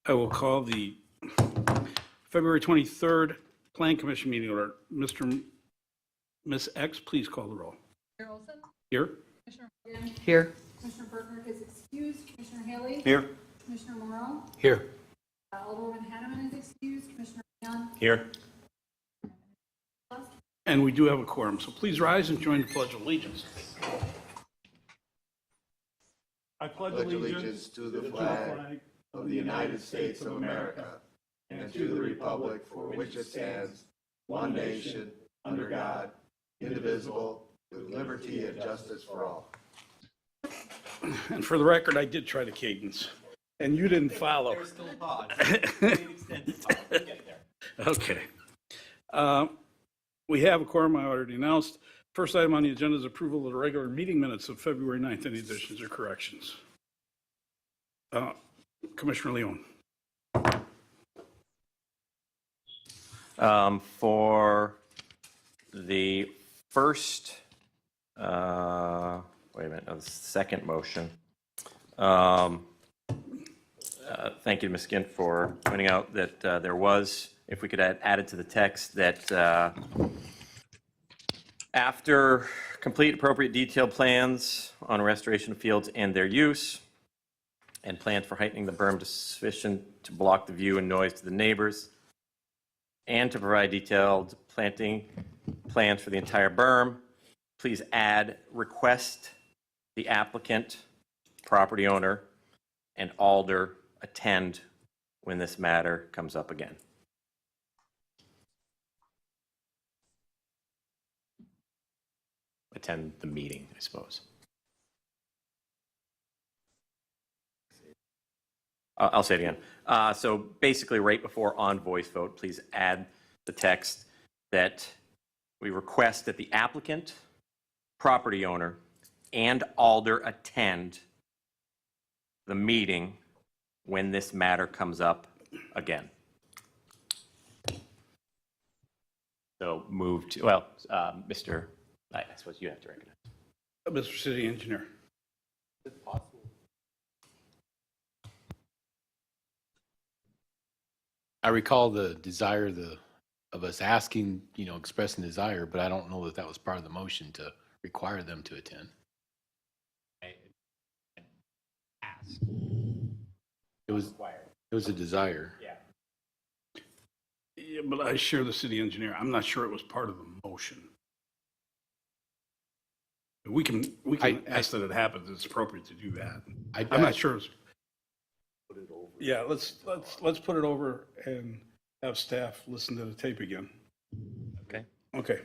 I will call the February 23rd Plan Commission meeting order. Ms. X, please call the roll. Mayor Olson? Here? Commissioner Morgan? Here. Commissioner Berger is excused. Commissioner Haley? Here. Commissioner Morrow? Here. Alderwoman Hanneman is excused. Commissioner Young? Here. And we do have a quorum, so please rise and join the Pledge of Allegiance. I pledge allegiance to the flag of the United States of America and to the republic for which it stands, one nation, under God, indivisible, with liberty and justice for all. And for the record, I did try the cadence, and you didn't follow. There's still a pause. Okay. We have a quorum, I already announced. First item on the agenda is approval of the regular meeting minutes of February 9th. Any additions or corrections? Commissioner Leon. For the first, wait a minute, no, the second motion. Thank you, Ms. Gint, for pointing out that there was, if we could add it to the text, that after complete appropriate detailed plans on restoration of fields and their use, and plans for heightening the berm to sufficient to block the view and noise to the neighbors, and to provide detailed planting plans for the entire berm, please add request the applicant, property owner, and Alder attend when this matter comes up again. Attend the meeting, I suppose. I'll say it again. So basically, right before on voice vote, please add the text that we request that the applicant, property owner, and Alder attend the meeting when this matter comes up again. So move to, well, Mr. I suppose you have to recognize. Mr. City Engineer. Is it possible? I recall the desire of us asking, expressing desire, but I don't know that that was part of the motion to require them to attend. Ask. It was a desire. Yeah. Yeah, but I share the city engineer. I'm not sure it was part of the motion. We can ask that it happens. It's appropriate to do that. I'm not sure. Yeah, let's put it over and have staff listen to the tape again. Okay. Okay.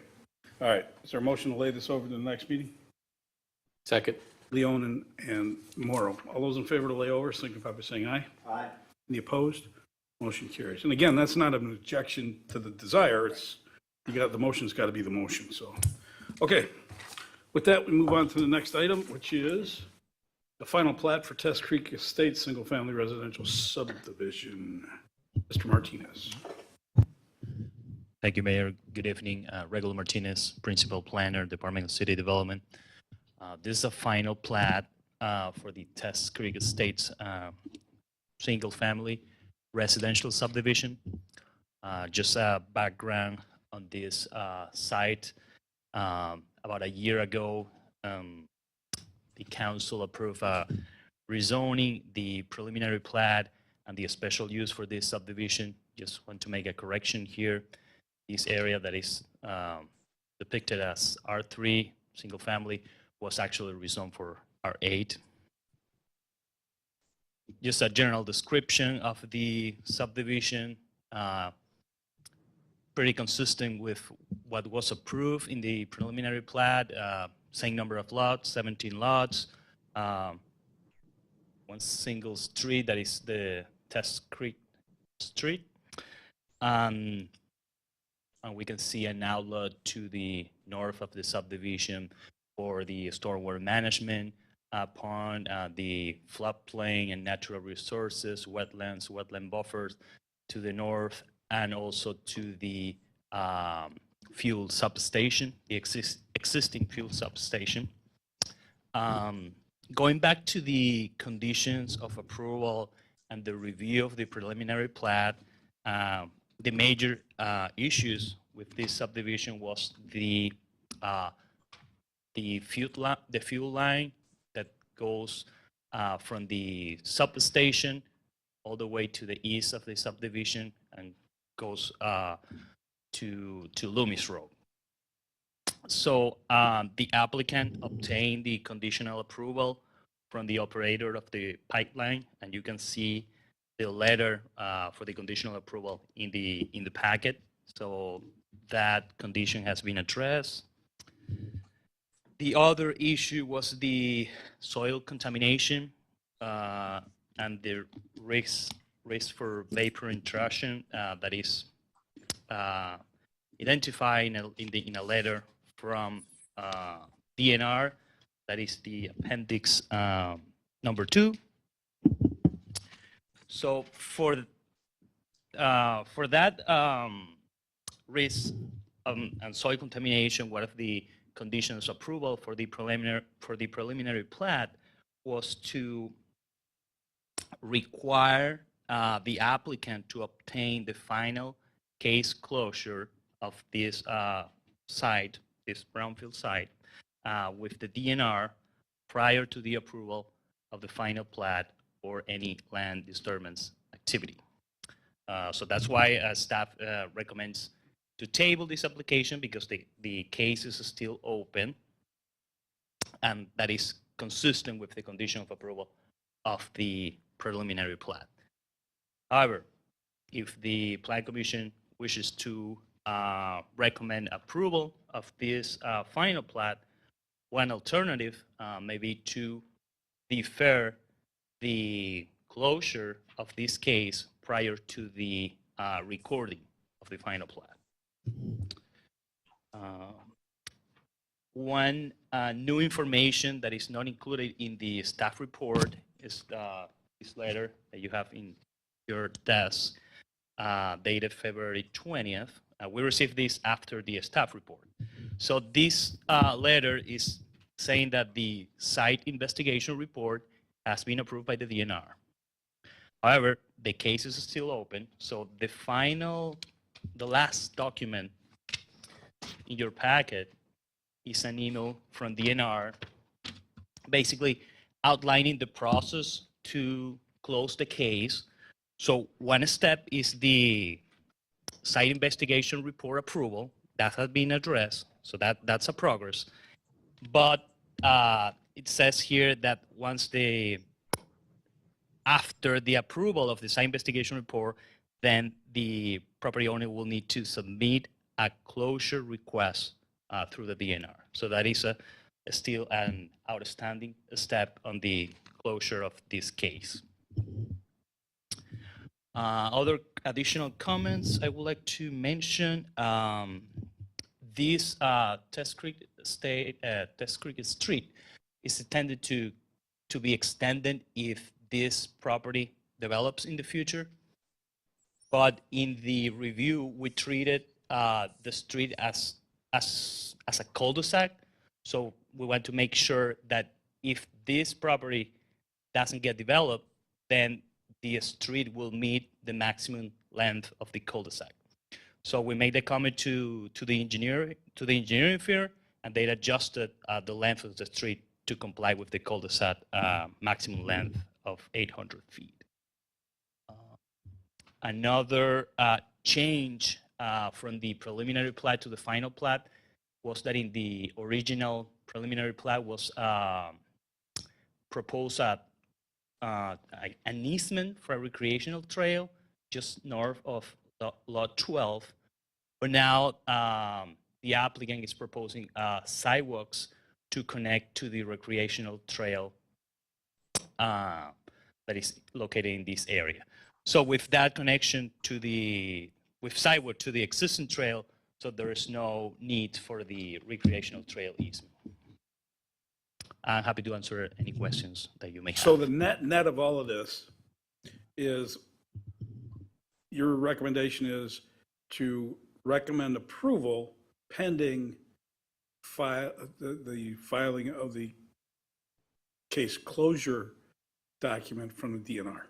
All right. Is there a motion to lay this over to the next meeting? Second. Leon and Morrow. All those in favor to lay over, signify by saying aye. Aye. Any opposed? Motion carries. And again, that's not an objection to the desire. It's, the motion's got to be the motion, so. Okay. With that, we move on to the next item, which is the final plat for Test Creek Estates, single-family residential subdivision. Mr. Martinez. Thank you, Mayor. Good evening. Regular Martinez, Principal Planner, Department of City Development. This is a final plat for the Test Creek Estates single-family residential subdivision. Just a background on this site. About a year ago, the council approved rezoning the preliminary plat and the special use for this subdivision. Just want to make a correction here. This area that is depicted as R3, single family, was actually rezoned for R8. Just a general description of the subdivision, pretty consistent with what was approved in the preliminary plat, same number of lots, 17 lots, one single street, that is the Test Creek Street. And we can see an outlet to the north of the subdivision for the stormwater management, upon the floodplain and natural resources, wetlands, wetland buffers to the north, and also to the fuel substation, the existing fuel substation. Going back to the conditions of approval and the review of the preliminary plat, the major issues with this subdivision was the fuel line that goes from the substation all the way to the east of the subdivision and goes to Loomis Road. So the applicant obtained the conditional approval from the operator of the pipeline, and you can see the letter for the conditional approval in the packet. So that condition has been addressed. The other issue was the soil contamination and the risk for vapor intrusion that is identified in a letter from DNR. That is the appendix number 2. So for that risk and soil contamination, one of the conditions of approval for the preliminary plat was to require the applicant to obtain the final case closure of this site, this brownfield site, with the DNR prior to the approval of the final plat or any land disturbance activity. So that's why staff recommends to table this application, because the case is still open, and that is consistent with the condition of approval of the preliminary plat. However, if the Plan Commission wishes to recommend approval of this final plat, one alternative may be to defer the closure of this case prior to the recording of the final plat. One new information that is not included in the staff report is this letter that you have in your desk, dated February 20th. We received this after the staff report. So this letter is saying that the site investigation report has been approved by the DNR. However, the case is still open, so the last document in your packet is an email from DNR basically outlining the process to close the case. So one step is the site investigation report approval. That has been addressed, so that's a progress. But it says here that after the approval of the site investigation report, then the property owner will need to submit a closure request through the DNR. So that is still an outstanding step on the closure of this case. Other additional comments I would like to mention. This Test Creek Street is intended to be extended if this property develops in the future. But in the review, we treated the street as a cul-de-sac. So we want to make sure that if this property doesn't get developed, then the street will meet the maximum length of the cul-de-sac. So we made the comment to the engineering firm, and they adjusted the length of the street to comply with the cul-de-sac maximum length of 800 feet. Another change from the preliminary plat to the final plat was that in the original preliminary plat was proposed an easement for a recreational trail just north of lot 12. But now the applicant is proposing sidewalks to connect to the recreational trail that is located in this area. So with that connection with sidewalk to the existing trail, so there is no need for the recreational trail easement. I'm happy to answer any questions that you may have. So the net of all of this is, your recommendation is to recommend approval pending the filing of the case closure document from the DNR.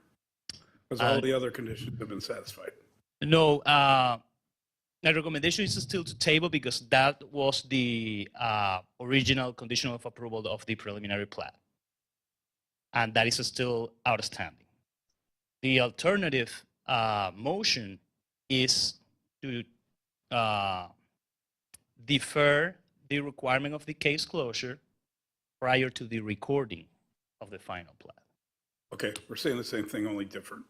Because all the other conditions have been satisfied. No, my recommendation is still to table because that was the original conditional of approval of the preliminary plat. And that is still outstanding. The alternative motion is to defer the requirement of the case closure prior to the recording of the final plat. Okay, we're saying the same thing, only different.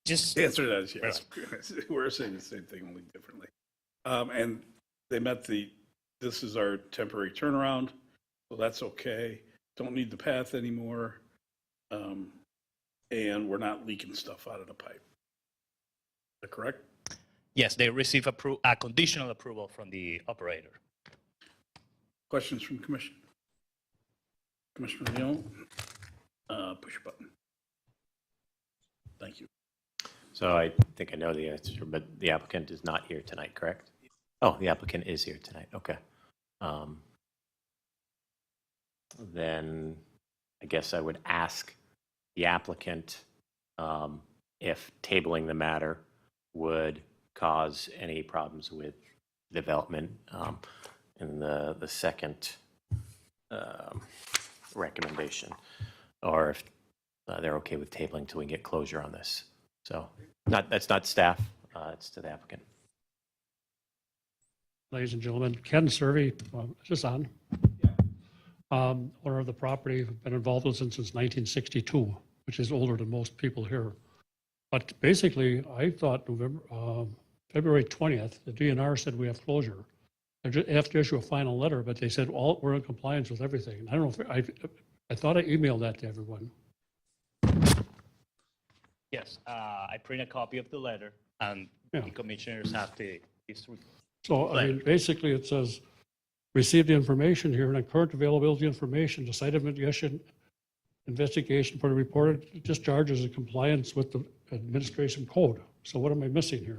Just The answer to that is yes. We're saying the same thing, only differently. And they met this is our temporary turnaround, so that's okay. Don't need the path anymore. And we're not leaking stuff out of the pipe. Is that correct? yes, they receive a conditional approval from the operator. Questions from commission? Commissioner Leon, push your button. Thank you. So I think I know the answer, but the applicant is not here tonight, correct? Oh, the applicant is here tonight, okay. Then I guess I would ask the applicant if tabling the matter would cause any problems with development in the second recommendation, or if they're okay with tabling till we get closure on this. So that's not staff, it's to the applicant. Ladies and gentlemen, Ken Survey, is this on? Owner of the property, been involved with it since 1962, which is older than most people here. But basically, I thought February 20th, the DNR said we have closure. They have to issue a final letter, but they said we're in compliance with everything. I don't know if I thought I emailed that to everyone. Yes, I print a copy of the letter, and Yeah. the commissioners have to. So, I mean, basically it says, receive the information here and the current availability information, the site of investigation for the reported discharges in compliance with the administration code. So what am I missing here?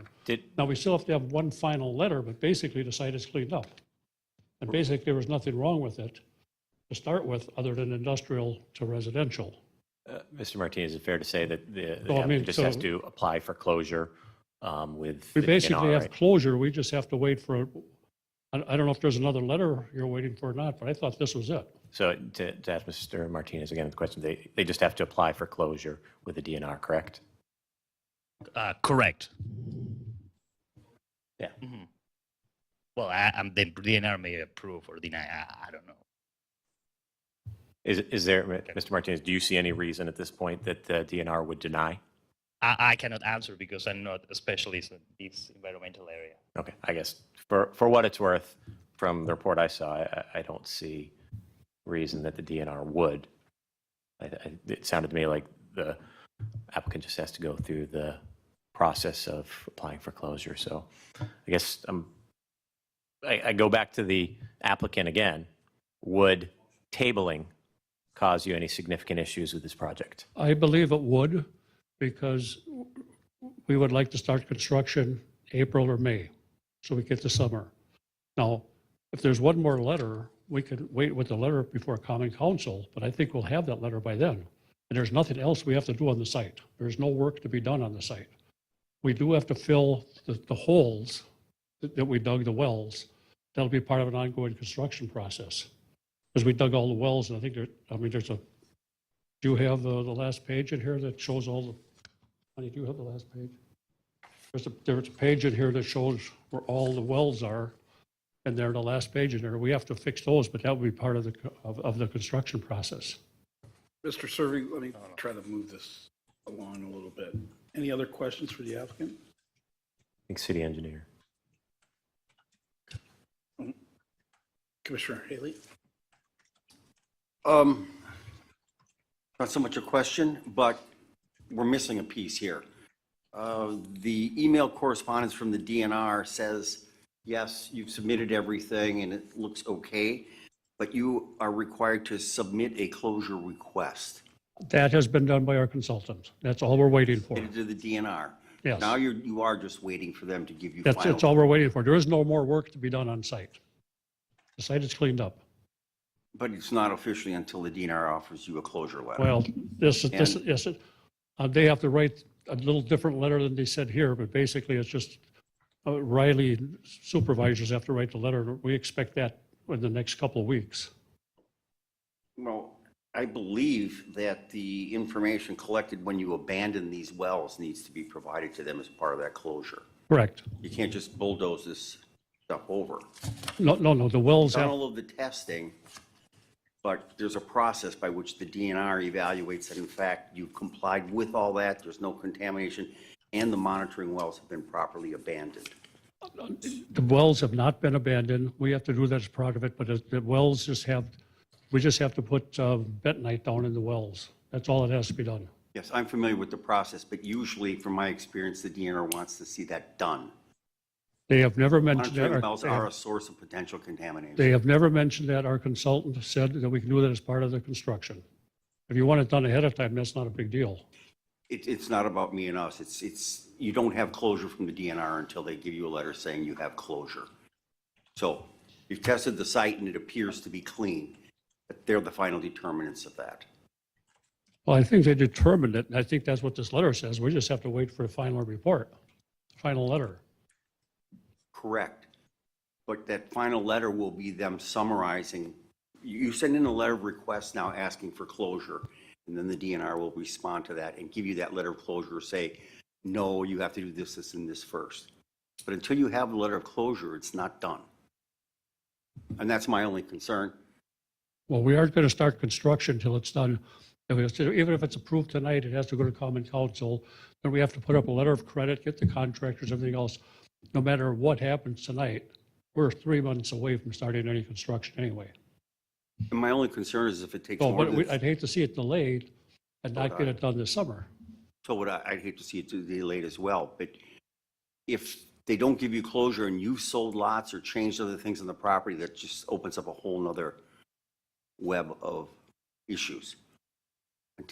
Now, we still have to have one final letter, but basically the site is cleaned up. And basically there was nothing wrong with it to start with, other than industrial to residential. Mr. Martinez, is it fair to say that the Well, I mean, applicant just has so- to apply for closure with We the basically DNR, have right? closure, we just have to wait for, I don't know if there's another letter you're waiting for or not, but I thought this was it. So to ask Mr. Martinez again the question, they just have to apply for closure with the DNR, correct? Correct. Yeah. Mhm. Well, the DNR may approve or deny. I don't know. Is there, Mr. Martinez, do you see any reason at this point that the DNR would deny? I cannot answer because I'm not a specialist in this environmental area. Okay, I guess for what it's worth, from the report I saw, I don't see reason that the DNR would. It sounded to me like the applicant just has to go through the process of applying for closure. So I guess I go back to the applicant again. Would tabling cause you any significant issues with this project? I believe it would, because we would like to start construction April or May, so we get the summer. Now, if there's one more letter, we could wait with the letter before common council, but I think we'll have that letter by then. And there's nothing else we have to do on the site. There's no work to be done on the site. We do have to fill the holes that we dug, the wells. That'll be part of an ongoing construction process. Because we dug all the wells, and I think there's a, do you have the last page in here that shows all the, honey, do you have the last page? There's a page in here that shows where all the wells are, and they're the last page in there. We have to fix those, but that would be part of the construction process. Mr. Serving, let me try to move this along a little bit. Any other questions for the applicant? I think city engineer. Commissioner Haley? Not so much a question, but we're missing a piece here. The email correspondence from the DNR says, yes, you've submitted everything and it looks okay, but you are required to submit a closure request That has been done by our consultant. That's all we're waiting for. to the DNR. Yes. Now you are just waiting for them to give you That's final. all we're waiting for. There is no more work to be done on site. The site is cleaned up. But it's not officially until the DNR offers you a closure letter. Well, yes, They have to write a little different letter than they said here, but basically it's just Riley supervisors have to write the letter. We expect that in the next couple of weeks. Well, I believe that the information collected when you abandon these wells needs to be provided to them as part of that closure. Correct. You can't just bulldoze this stuff over. No, the wells Done have, all of the testing, but there's a process by which the DNR evaluates that in fact you've complied with all that, there's no contamination, and the monitoring wells have been properly abandoned. the wells have not been abandoned. We have to do that as part of it, but the wells we just have to put bentonite down in the wells. That's all that has to be done. Yes, I'm familiar with the process, but usually, from my experience, the DNR wants to see that done. They have never mentioned Monitoring that. wells are a source of potential contamination. They have never mentioned that. Our consultant said that we can do that as part of the construction. If you want it done ahead of time, that's not a big deal. It's not about me and us. You don't have closure from the DNR until they give you a letter saying you have closure. So you've tested the site and it appears to be clean, but they're the final determinants of that. Well, I think they determined it, and I think that's what this letter says. We just have to wait for a final report, final letter. Correct. But that final letter will be them summarizing. You send in a letter of request now asking for closure, and then the DNR will respond to that and give you that letter of closure, say, no, you have to do this, this, and this first. But until you have the letter of closure, it's not done. And that's my only concern. Well, we aren't going to start construction till it's done. Even if it's approved tonight, it has to go to common council. Then we have to put up a letter of credit, get the contractors, everything else. No matter what happens tonight, we're 3 months away from starting any construction anyway. And my only concern is if it takes So, more but than, I'd hate to see it delayed and not get it done this summer. so would I'd hate to see it delayed as well. But if they don't give you closure and you've sold lots or changed other things on the property, that just opens up a whole nother web of issues.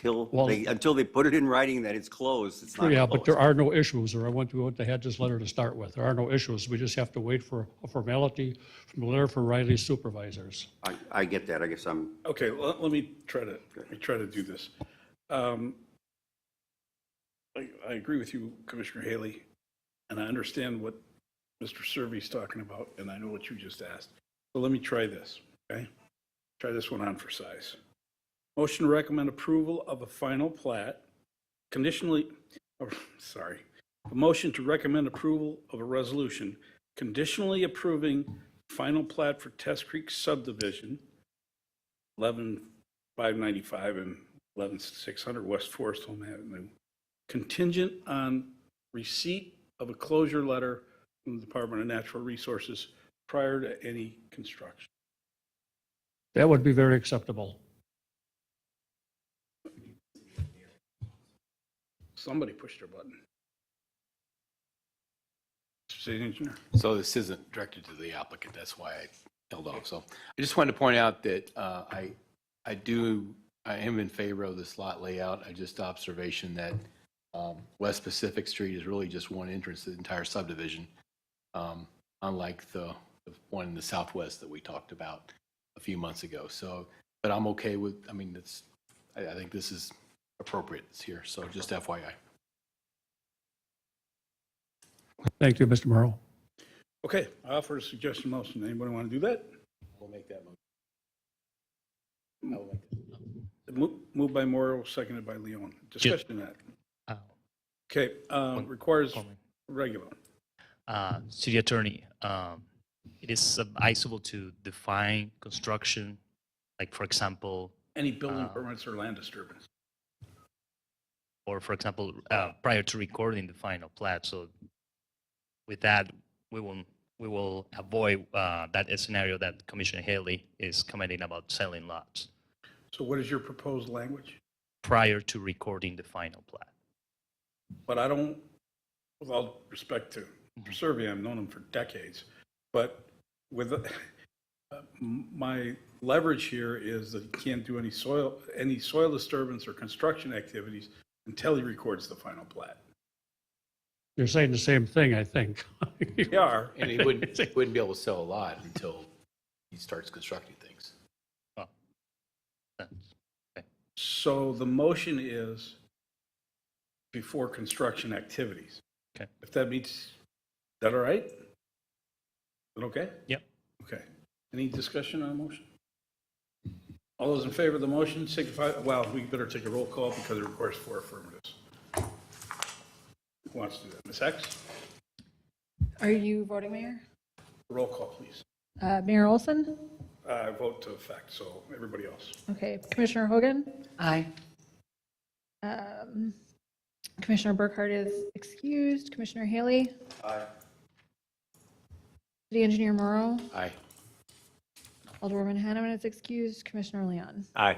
Well- Until they put it in writing that it's closed, it's not Yeah, but there closed. are no issues, or I want to had this letter to start with. There are no issues. We just have to wait for a formality from the letter for Riley's supervisors. I get that. I guess I'm, Okay, let me try to do this. I agree with you, Commissioner Haley, and I understand what Mr. Servy's talking about, and I know what you just asked. So let me try this, okay? Try this one on for size. Motion to recommend approval of a final plat, a motion to recommend approval of a resolution conditionally approving final plat for Test Creek subdivision, 11,595 and 11,600 West Forest Home Avenue, contingent on receipt of a closure letter from the Department of Natural Resources prior to any construction. That would be very acceptable. Somebody pushed their button. City engineer. So this isn't directed to the applicant, that's why I held off. So I just wanted to point out that I am in favor of this lot layout. I just observation that West Pacific Street is really just one entrance to the entire subdivision, unlike the one in the southwest that we talked about a few months ago. So, but I'm okay with, I mean, I think this is appropriate. It's here, so just FYI. Thank you, Mr. Morrow. Okay, I offer a suggestion motion. Anybody want to do that? We'll make that motion. I will make that. Moved by Morrow, seconded by Leon. Discussion of that. Uh, Okay, requires comment. regular. City Attorney, it is advisable to define construction, like for example, Any building permits or land disturbance. or for example, prior to recording the final plat. So with that, we will avoid that scenario that Commissioner Haley is commenting about selling lots So what is your proposed language? prior to recording the final plat. But I don't, with all respect to Mr. Serby, I've known him for decades, but with, my leverage here is that he can't do any soil disturbance or construction activities until he records the final plat. You're saying the same thing, I think. We are. And he wouldn't be able to sell a lot until he starts constructing things. That's- So the motion is before construction activities. Okay. If that meets, is that all right? Is that okay? Yep. Okay. Any discussion on the motion? All those in favor of the motion signify, well, we better take a roll call because it requires 4 affirmatives. Who wants to do that? Ms. X? Are you voting, Mayor? Roll call, please. Mayor Olson? Vote to effect, so everybody else. Okay. Commissioner Hogan? Aye. Commissioner Burkhardt is excused. Commissioner Haley? Aye. City Engineer Morrow? Aye. Alderwoman Hanneman is excused. Commissioner Leon? Aye.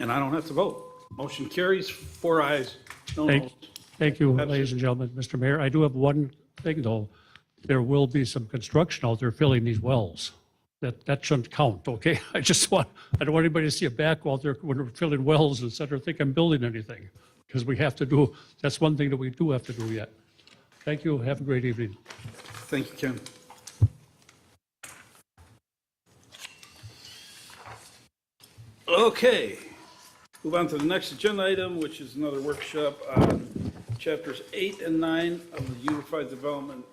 And I don't have to vote. Motion carries, 4 ayes, no Thank- noes. Thank you, ladies and gentlemen. Mr. Mayor, I do have one thing, though. There will be some construction out there filling these wells. That shouldn't count, okay? I don't want anybody to see a backhoe out there when we're filling wells, et cetera, think I'm building anything. Because we have to do, that's one thing that we do have to do yet. Thank you. Have a great evening. Thank you, Ken. Okay, move on to the next agenda item, which is another workshop on chapters 8 and 9 of the Unified Development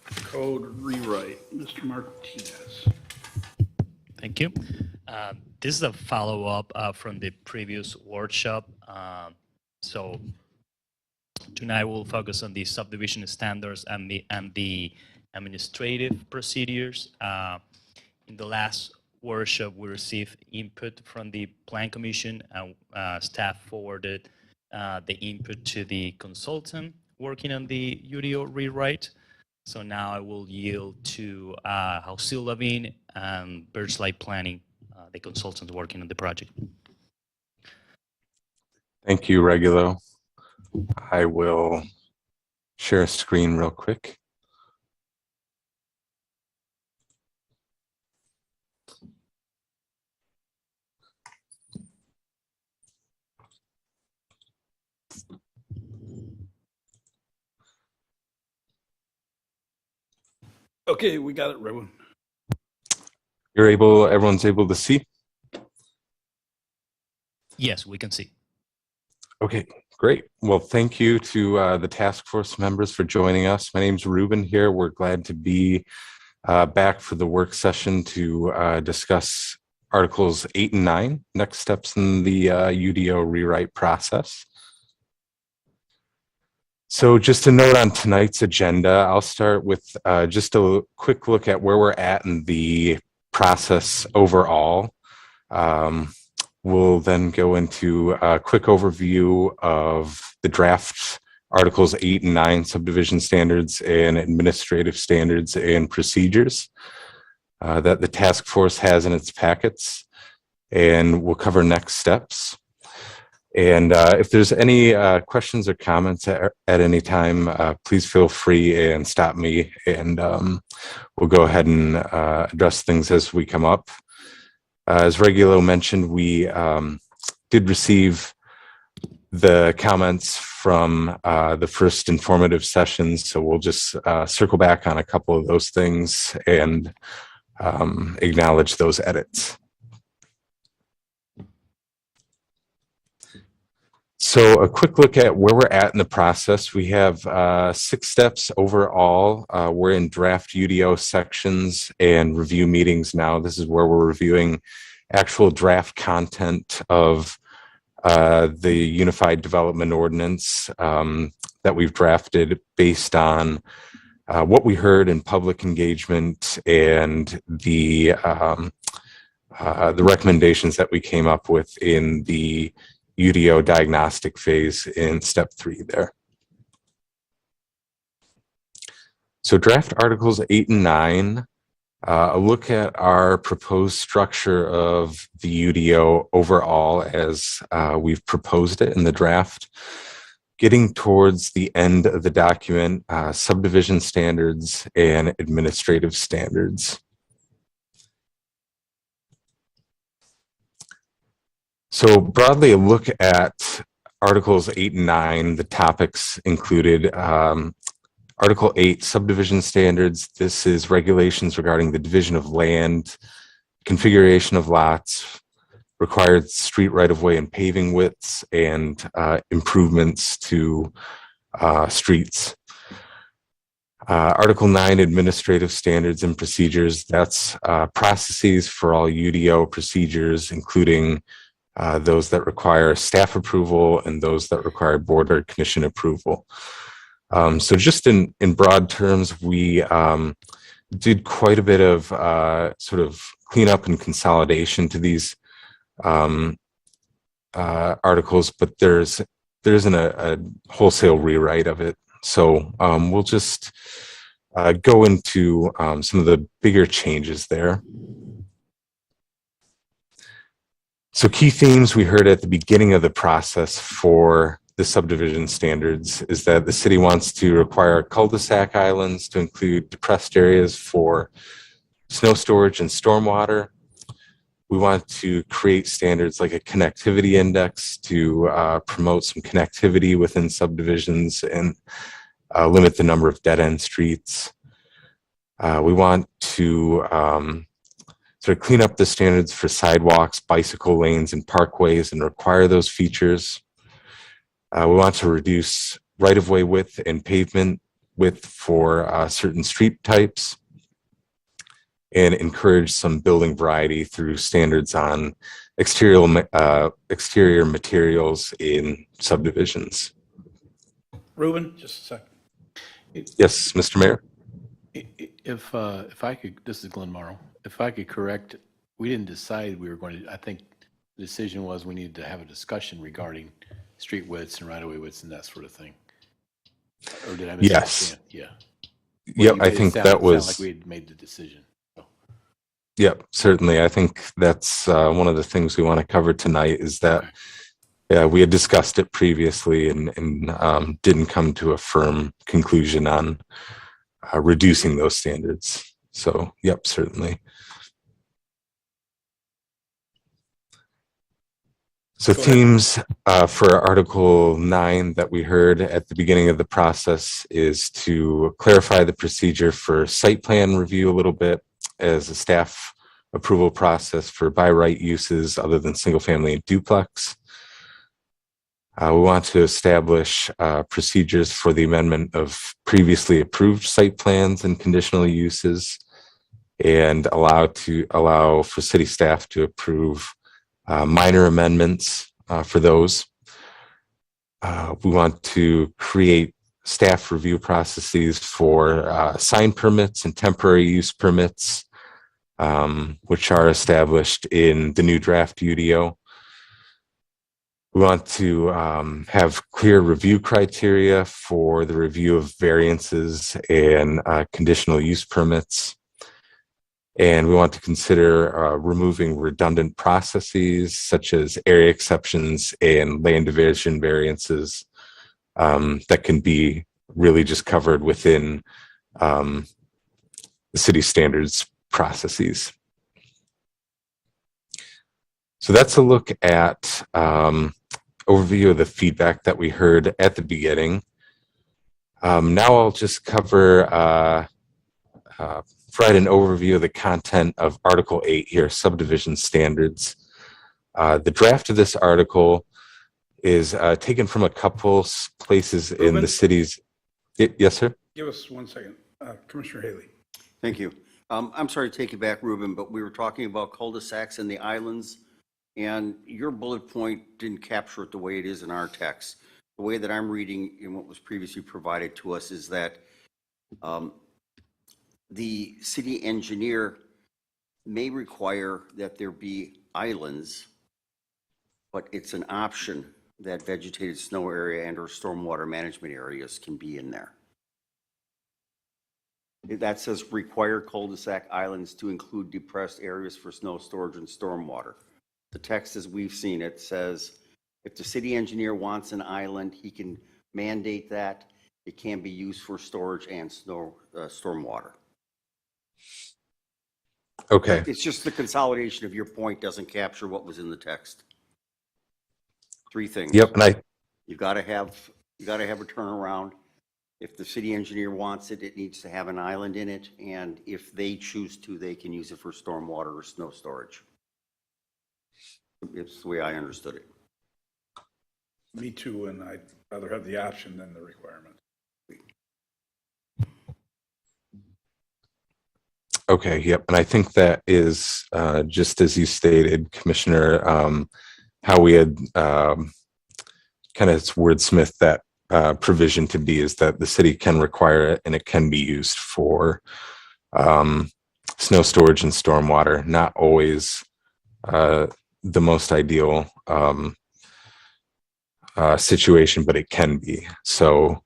Code rewrite. Mr. Martinez. Thank you. This is a follow-up from the previous workshop. So tonight we'll focus on the subdivision standards and the administrative procedures. In the last workshop, we received input from the Plan Commission, and staff forwarded the input to the consultant working on the UDO rewrite. So now I will yield to Hausil Levine and Birchlight Planning, the consultants working on the project. Thank you, Regulo. I will share a screen real quick. Okay, we got it, Redwood. Everyone's able to see? Yes, we can see. Okay, great. Well, thank you to the task force members for joining us. My name's Ruben here. We're glad to be back for the work session to discuss Articles 8 and 9, next steps in the UDO rewrite process. So just a note on tonight's agenda, I'll start with just a quick look at where we're at in the process overall. We'll then go into a quick overview of the draft Articles 8 and 9 subdivision standards and administrative standards and procedures that the task force has in its packets. And we'll cover next steps. And if there's any questions or comments at any time, please feel free and stop me, and we'll go ahead and address things as we come up. As Regulo mentioned, we did receive the comments from the first informative sessions, so we'll just circle back on a couple of those things and acknowledge those edits. So a quick look at where we're at in the process. We have 6 steps overall. We're in draft UDO sections and review meetings now. This is where we're reviewing actual draft content of the Unified Development Ordinance that we've drafted based on what we heard in public engagement and the recommendations that we came up with in the UDO diagnostic phase in step 3 there. So draft Articles 8 and 9, a look at our proposed structure of the UDO overall as we've proposed it in the draft. Getting towards the end of the document, subdivision standards and administrative standards. So broadly, a look at Articles 8 and 9, the topics included Article 8, subdivision standards. This is regulations regarding the division of land, configuration of lots, required street right-of-way and paving widths, and improvements to streets. Article 9, administrative standards and procedures. That's processes for all UDO procedures, including those that require staff approval and those that require board or commission approval. So just in broad terms, we did quite a bit of sort of cleanup and consolidation to these articles, but there isn't a wholesale rewrite of it. So we'll just go into some of the bigger changes there. So key themes we heard at the beginning of the process for the subdivision standards is that the city wants to require cul-de-sac islands to include depressed areas for snow storage and stormwater. We want to create standards like a connectivity index to promote some connectivity within subdivisions and limit the number of dead-end streets. We want to sort of clean up the standards for sidewalks, bicycle lanes, and parkways and require those features. We want to reduce right-of-way width and pavement width for certain street types and encourage some building variety through standards on exterior materials in subdivisions. Ruben, just a second. Yes, Mr. Mayor. If I could, this is Glenn Morrow. If I could correct, we didn't decide we were going to, I think the decision was we needed to have a discussion regarding street widths and right-of-way widths and that sort of thing. Or did I misunderstand? Yes. Yeah. Yep, I think that was. Like we had made the decision. So. Yep, certainly. I think that's one of the things we want to cover tonight is that we had discussed it previously and didn't come to a firm conclusion on reducing those standards. So, yep, certainly. So themes for Article 9 that we heard at the beginning of the process is to clarify the procedure for site plan review a little bit as a staff approval process for by right uses other than single family and duplex. We want to establish procedures for the amendment of previously approved site plans and conditional uses and allow for city staff to approve minor amendments for those. We want to create staff review processes for sign permits and temporary use permits, which are established in the new draft UDO. We want to have clear review criteria for the review of variances and conditional use permits. And we want to consider removing redundant processes such as area exceptions and land division variances that can be really just covered within the city standards processes. So that's a look at overview of the feedback that we heard at the beginning. Now I'll just cover provide an overview of the content of Article 8 here, subdivision standards. The draft of this article is taken from a couple places in the cities. Yes, sir? Give us 1 second. Commissioner Haley. Thank you. I'm sorry to take you back, Ruben, but we were talking about cul-de-sacs and the islands, and your bullet point didn't capture it the way it is in our text. The way that I'm reading in what was previously provided to us is that the city engineer may require that there be islands, but it's an option that vegetated snow area and or stormwater management areas can be in there. That says require cul-de-sac islands to include depressed areas for snow storage and stormwater. The text as we've seen it says if the city engineer wants an island, he can mandate that. It can be used for storage and stormwater. Okay. It's just the consolidation of your point doesn't capture what was in the text. 3 things. Yep, and You gotta have a turnaround. If the city engineer wants it, it needs to have an island in it, and if they choose to, they can use it for stormwater or snow storage. It's the way I understood it. Me too, and I'd rather have the option than the requirement. Okay, yep. And I think that is just as you stated, Commissioner, how we had kind of wordsmith that provision to be is that the city can require it and it can be used for snow storage and stormwater, not always the most ideal situation, but it can be. So,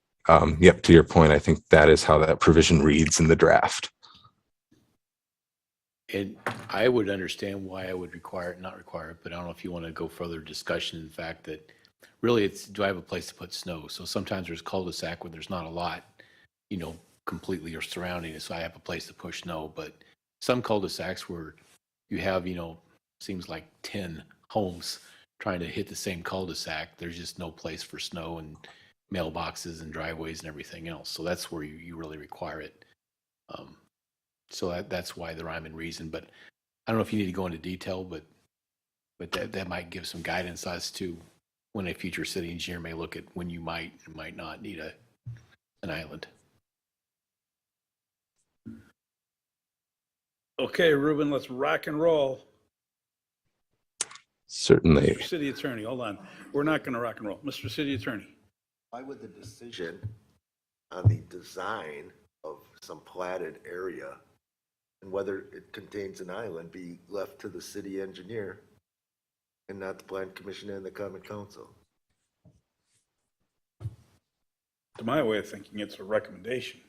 yep, to your point, I think that is how that provision reads in the draft. And I would understand why I would require it, not require it, but I don't know if you want to go further discussion in the fact that really it's, do I have a place to put snow? So sometimes there's cul-de-sac where there's not a lot, completely or surrounding it, so I have a place to push snow. But some cul-de-sacs where you have, seems like 10 homes trying to hit the same cul-de-sac, there's just no place for snow and mailboxes and driveways and everything else. So that's where you really require it. So that's why the rhyme and reason. But I don't know if you need to go into detail, but that might give some guidance as to when a future city engineer may look at when you might and might not need an island. Okay, Ruben, let's rock and roll. Certainly. Mr. City Attorney, hold on. We're not going to rock and roll. Mr. City Attorney. Why would the decision on the design of some platted area and whether it contains an island be left to the city engineer and not the plan commission and the common council? To my way of thinking, it's a recommendation.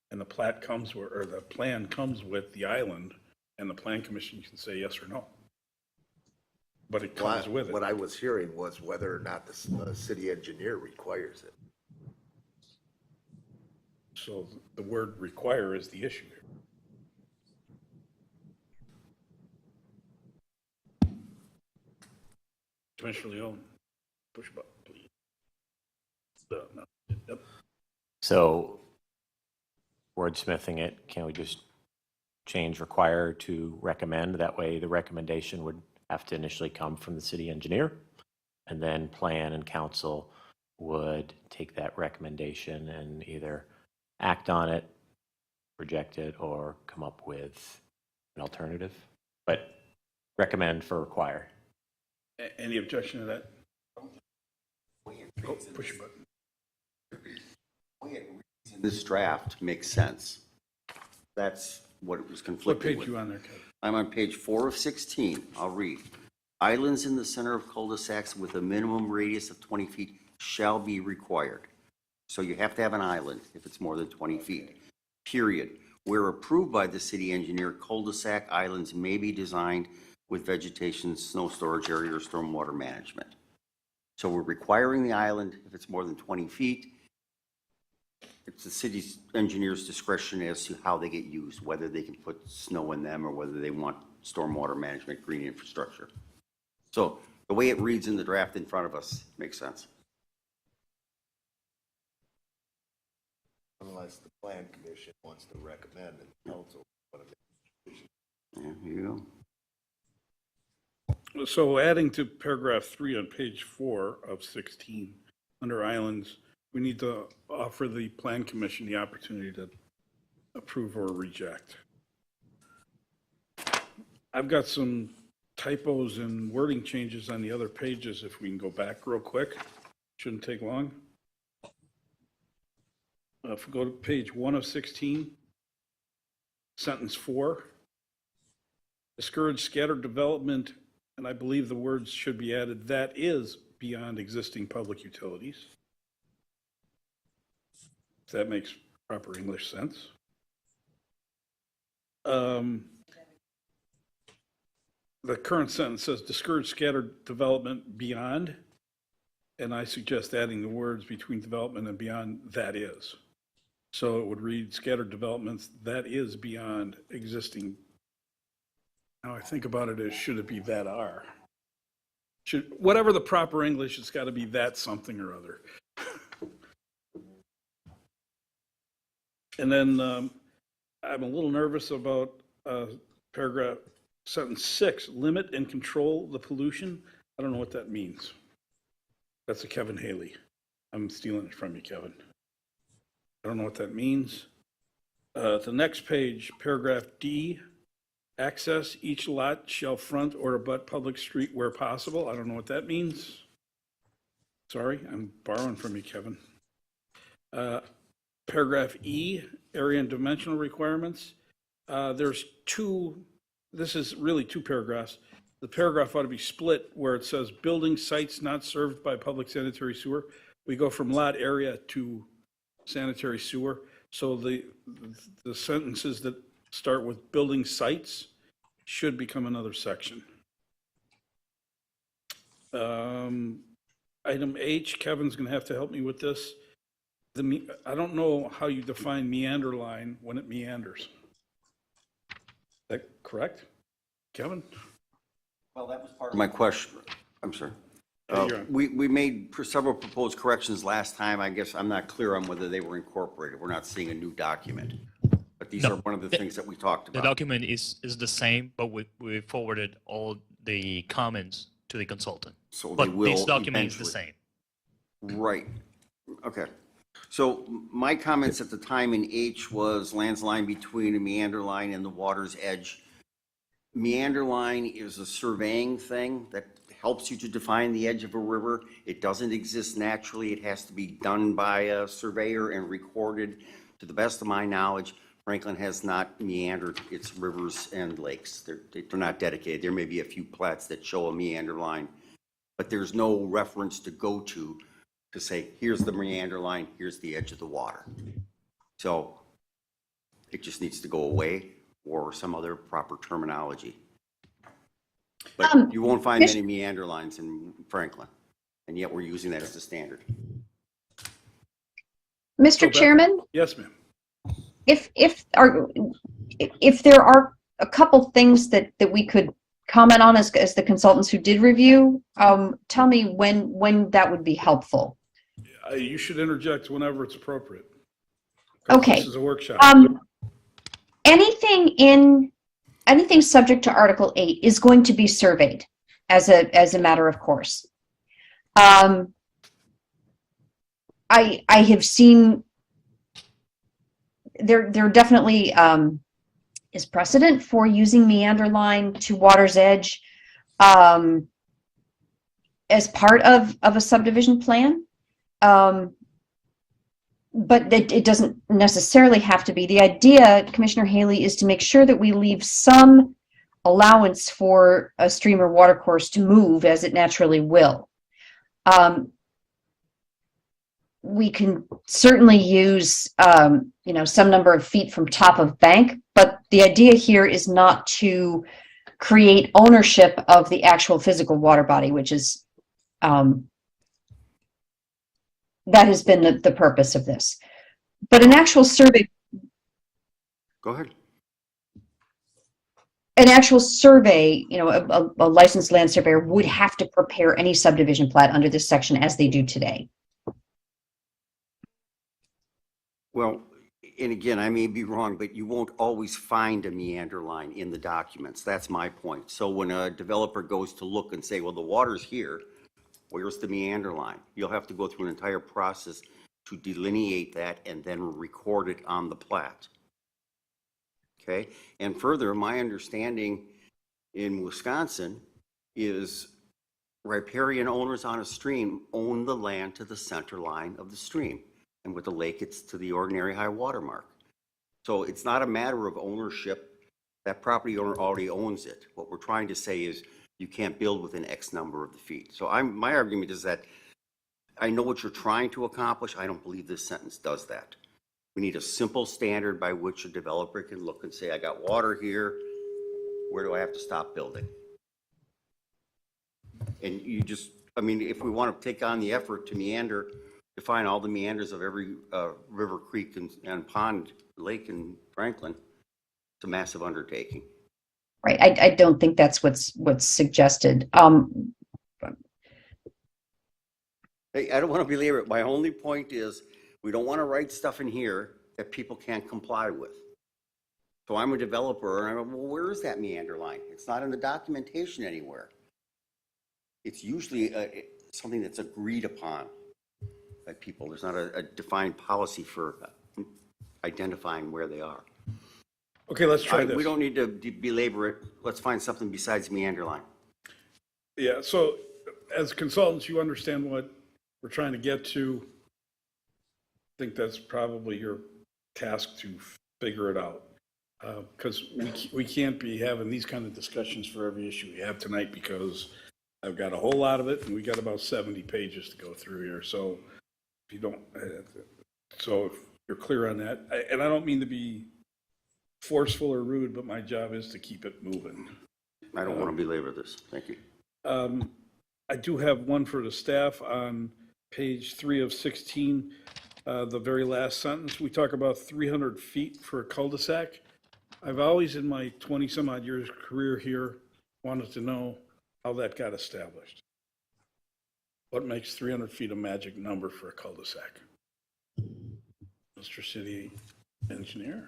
And the plat comes with, or the plan comes with the island, and the plan commission can say yes or no. But it comes with it. What I was hearing was whether or not the city engineer requires it. So the word require is the issue here. Commissioner Leone, push a button, please. No. Yep. So wordsmithing it, can we just change require to recommend? That way the recommendation would have to initially come from the city engineer, and then plan and council would take that recommendation and either act on it, reject it, or come up with an alternative. But recommend for require. Any objection to that? Oh, push your button. This draft makes sense. That's what it was What conflicting page with. you on there, Kevin? I'm on page 4 of 16. I'll read. Islands in the center of cul-de-sacs with a minimum radius of 20 feet shall be required. So you have to have an island if it's more than 20 feet, period. Where approved by the city engineer, cul-de-sac islands may be designed with vegetation, snow storage area, or stormwater management. So we're requiring the island if it's more than 20 feet. It's the city's engineer's discretion as to how they get used, whether they can put snow in them or whether they want stormwater management, green infrastructure. So the way it reads in the draft in front of us makes sense. Unless the plan commission wants to recommend and the council want to make a decision. Yeah, here you go. So adding to paragraph 3 on page 4 of 16, under islands, we need to offer the plan commission the opportunity to approve or reject. I've got some typos and wording changes on the other pages, if we can go back real quick. Shouldn't take long. If we go to page 1 of 16, sentence 4, discourage scattered development, and I believe the words should be added, that is beyond existing public utilities. If that makes proper English sense. The current sentence says discourage scattered development beyond, and I suggest adding the words between development and beyond, that is. So it would read scattered developments, that is beyond existing. Now I think about it as, should it be that are? Should, whatever the proper English, it's got to be that something or other. And then I'm a little nervous about paragraph Sentence 6, limit and control the pollution. I don't know what that means. That's a Kevin Haley. I'm stealing it from you, Kevin. I don't know what that means. The next page, paragraph D, access each lot shall front or abut public street where possible. I don't know what that means. Sorry, I'm borrowing from you, Kevin. Paragraph E, area and dimensional requirements. There's this is really two paragraphs. The paragraph ought to be split where it says building sites not served by public sanitary sewer. We go from lot area to sanitary sewer. So the sentences that start with building sites should become another section. Item H, Kevin's going to have to help me with this. I don't know how you define meander line when it meanders. Is that correct, Kevin? Well, that was part of my question. I'm sorry. Yeah, you're on. We made several proposed corrections last time. I guess I'm not clear on whether they were incorporated. We're not seeing a new document. But these No, are one of the things that we talked The about. document is the same, but we forwarded all the comments to the consultant. So they But will this document is the eventually. same. Right. Okay. So my comments at the time in H was lands line between a meander line and the water's edge. Meander line is a surveying thing that helps you to define the edge of a river. It doesn't exist naturally. It has to be done by a surveyor and recorded. To the best of my knowledge, Franklin has not meandered its rivers and lakes. They're not dedicated. There may be a few plats that show a meander line, but there's no reference to go to say, here's the meander line, here's the edge of the water. So it just needs to go away or some other proper terminology. But you won't find many meander lines in Franklin, and yet we're using that as the standard. Mr. Chairman, Yes, ma'am. if there are a couple things that we could comment on as the consultants who did review, tell me when that would be helpful. You should interject whenever it's appropriate. 'Cause Okay. This is a workshop. Anything subject to Article 8 is going to be surveyed as a matter of course. I have seen there definitely is precedent for using meander line to water's edge as part of a subdivision plan. But it doesn't necessarily have to be. The idea, Commissioner Haley, is to make sure that we leave some allowance for a stream or water course to move as it naturally will. We can certainly use, some number of feet from top of bank, but the idea here is not to create ownership of the actual physical water body, which is that has been the purpose of this. But an actual survey, Go ahead. a licensed land surveyor would have to prepare any subdivision plat under this section as they do today. Well, and again, I may be wrong, but you won't always find a meander line in the documents. That's my point. So when a developer goes to look and say, well, the water's here, where's the meander line? You'll have to go through an entire process to delineate that and then record it on the plat. Okay? And further, my understanding in Wisconsin is riparian owners on a stream own the land to the center line of the stream. And with the lake, it's to the ordinary high water mark. So it's not a matter of ownership. That property owner already owns it. What we're trying to say is you can't build within X number of the feet. So my argument is that I know what you're trying to accomplish. I don't believe this sentence does that. We need a simple standard by which a developer can look and say, I got water here. Where do I have to stop building? And you just, if we want to take on the effort to meander, define all the meanders of every river, creek, and pond, lake in Franklin, it's a massive undertaking. Right. I don't think that's what's suggested. Hey, I don't want to belabor it. My only point is we don't want to write stuff in here that people can't comply with. So I'm a developer, and I'm, well, where is that meander line? It's not in the documentation anywhere. It's usually something that's agreed upon by people. There's not a defined policy for identifying where they are. Okay, let's try this. We don't need to belabor it. Let's find something besides meander line. Yeah, so as consultants, you understand what we're trying to get to. I think that's probably your task to figure it out. Because we can't be having these kind of discussions for every issue we have tonight, because I've got a whole lot of it and we got about 70 pages to go through here. So if you don't, so if you're clear on that, and I don't mean to be forceful or rude, but my job is to keep it moving. I don't want to belabor this. Thank you. I do have one for the staff on page 3 of 16, the very last sentence. We talk about 300 feet for a cul-de-sac. I've always, in my 20-some-odd years career here, wanted to know how that got established. What makes 300 feet a magic number for a cul-de-sac? Mr. City Engineer?